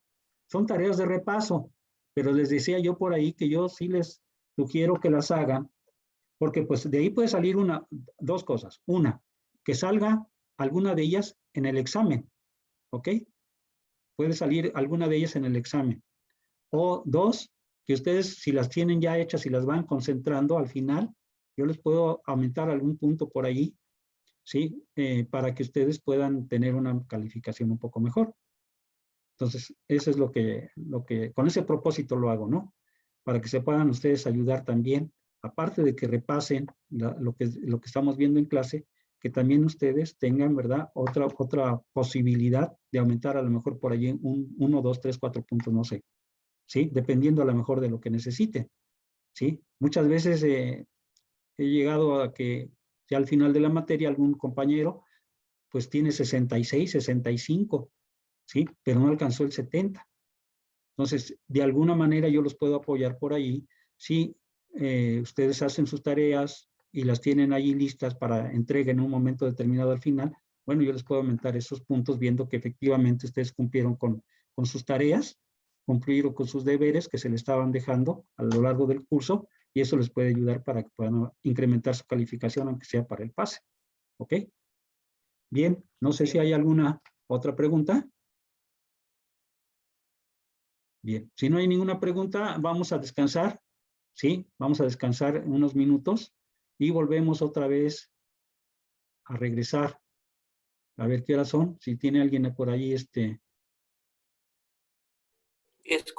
son tareas de repaso, pero les decía yo por ahí que yo sí les sugiero que las hagan, porque pues de ahí puede salir dos cosas. Una, que salga alguna de ellas en el examen, ¿ok? Puede salir alguna de ellas en el examen. O dos, que ustedes si las tienen ya hechas y las van concentrando al final, yo les puedo aumentar algún punto por ahí, ¿sí? Para que ustedes puedan tener una calificación un poco mejor. Entonces, eso es lo que con ese propósito lo hago, ¿no? Para que se puedan ustedes ayudar también, aparte de que repasen lo que estamos viendo en clase, que también ustedes tengan, ¿verdad? Otra posibilidad de aumentar a lo mejor por allí 1, 2, 3, 4 puntos, no sé, ¿sí? Dependiendo a lo mejor de lo que necesiten, ¿sí? Muchas veces he llegado a que ya al final de la materia algún compañero pues tiene 66, 65, ¿sí? Pero no alcanzó el 70. Entonces, de alguna manera yo los puedo apoyar por ahí. Sí, ustedes hacen sus tareas y las tienen allí listas para entrega en un momento determinado al final, bueno, yo les puedo aumentar esos puntos viendo que efectivamente ustedes cumplieron con sus tareas, cumplieron con sus deberes que se les estaban dejando a lo largo del curso, y eso les puede ayudar para que puedan incrementar su calificación, aunque sea para el pase. ¿Ok? Bien, no sé si hay alguna otra pregunta. Bien, si no hay ninguna pregunta, vamos a descansar. ¿Sí? Vamos a descansar unos minutos y volvemos otra vez a regresar. A ver qué horas son. Si tiene alguien por ahí, Es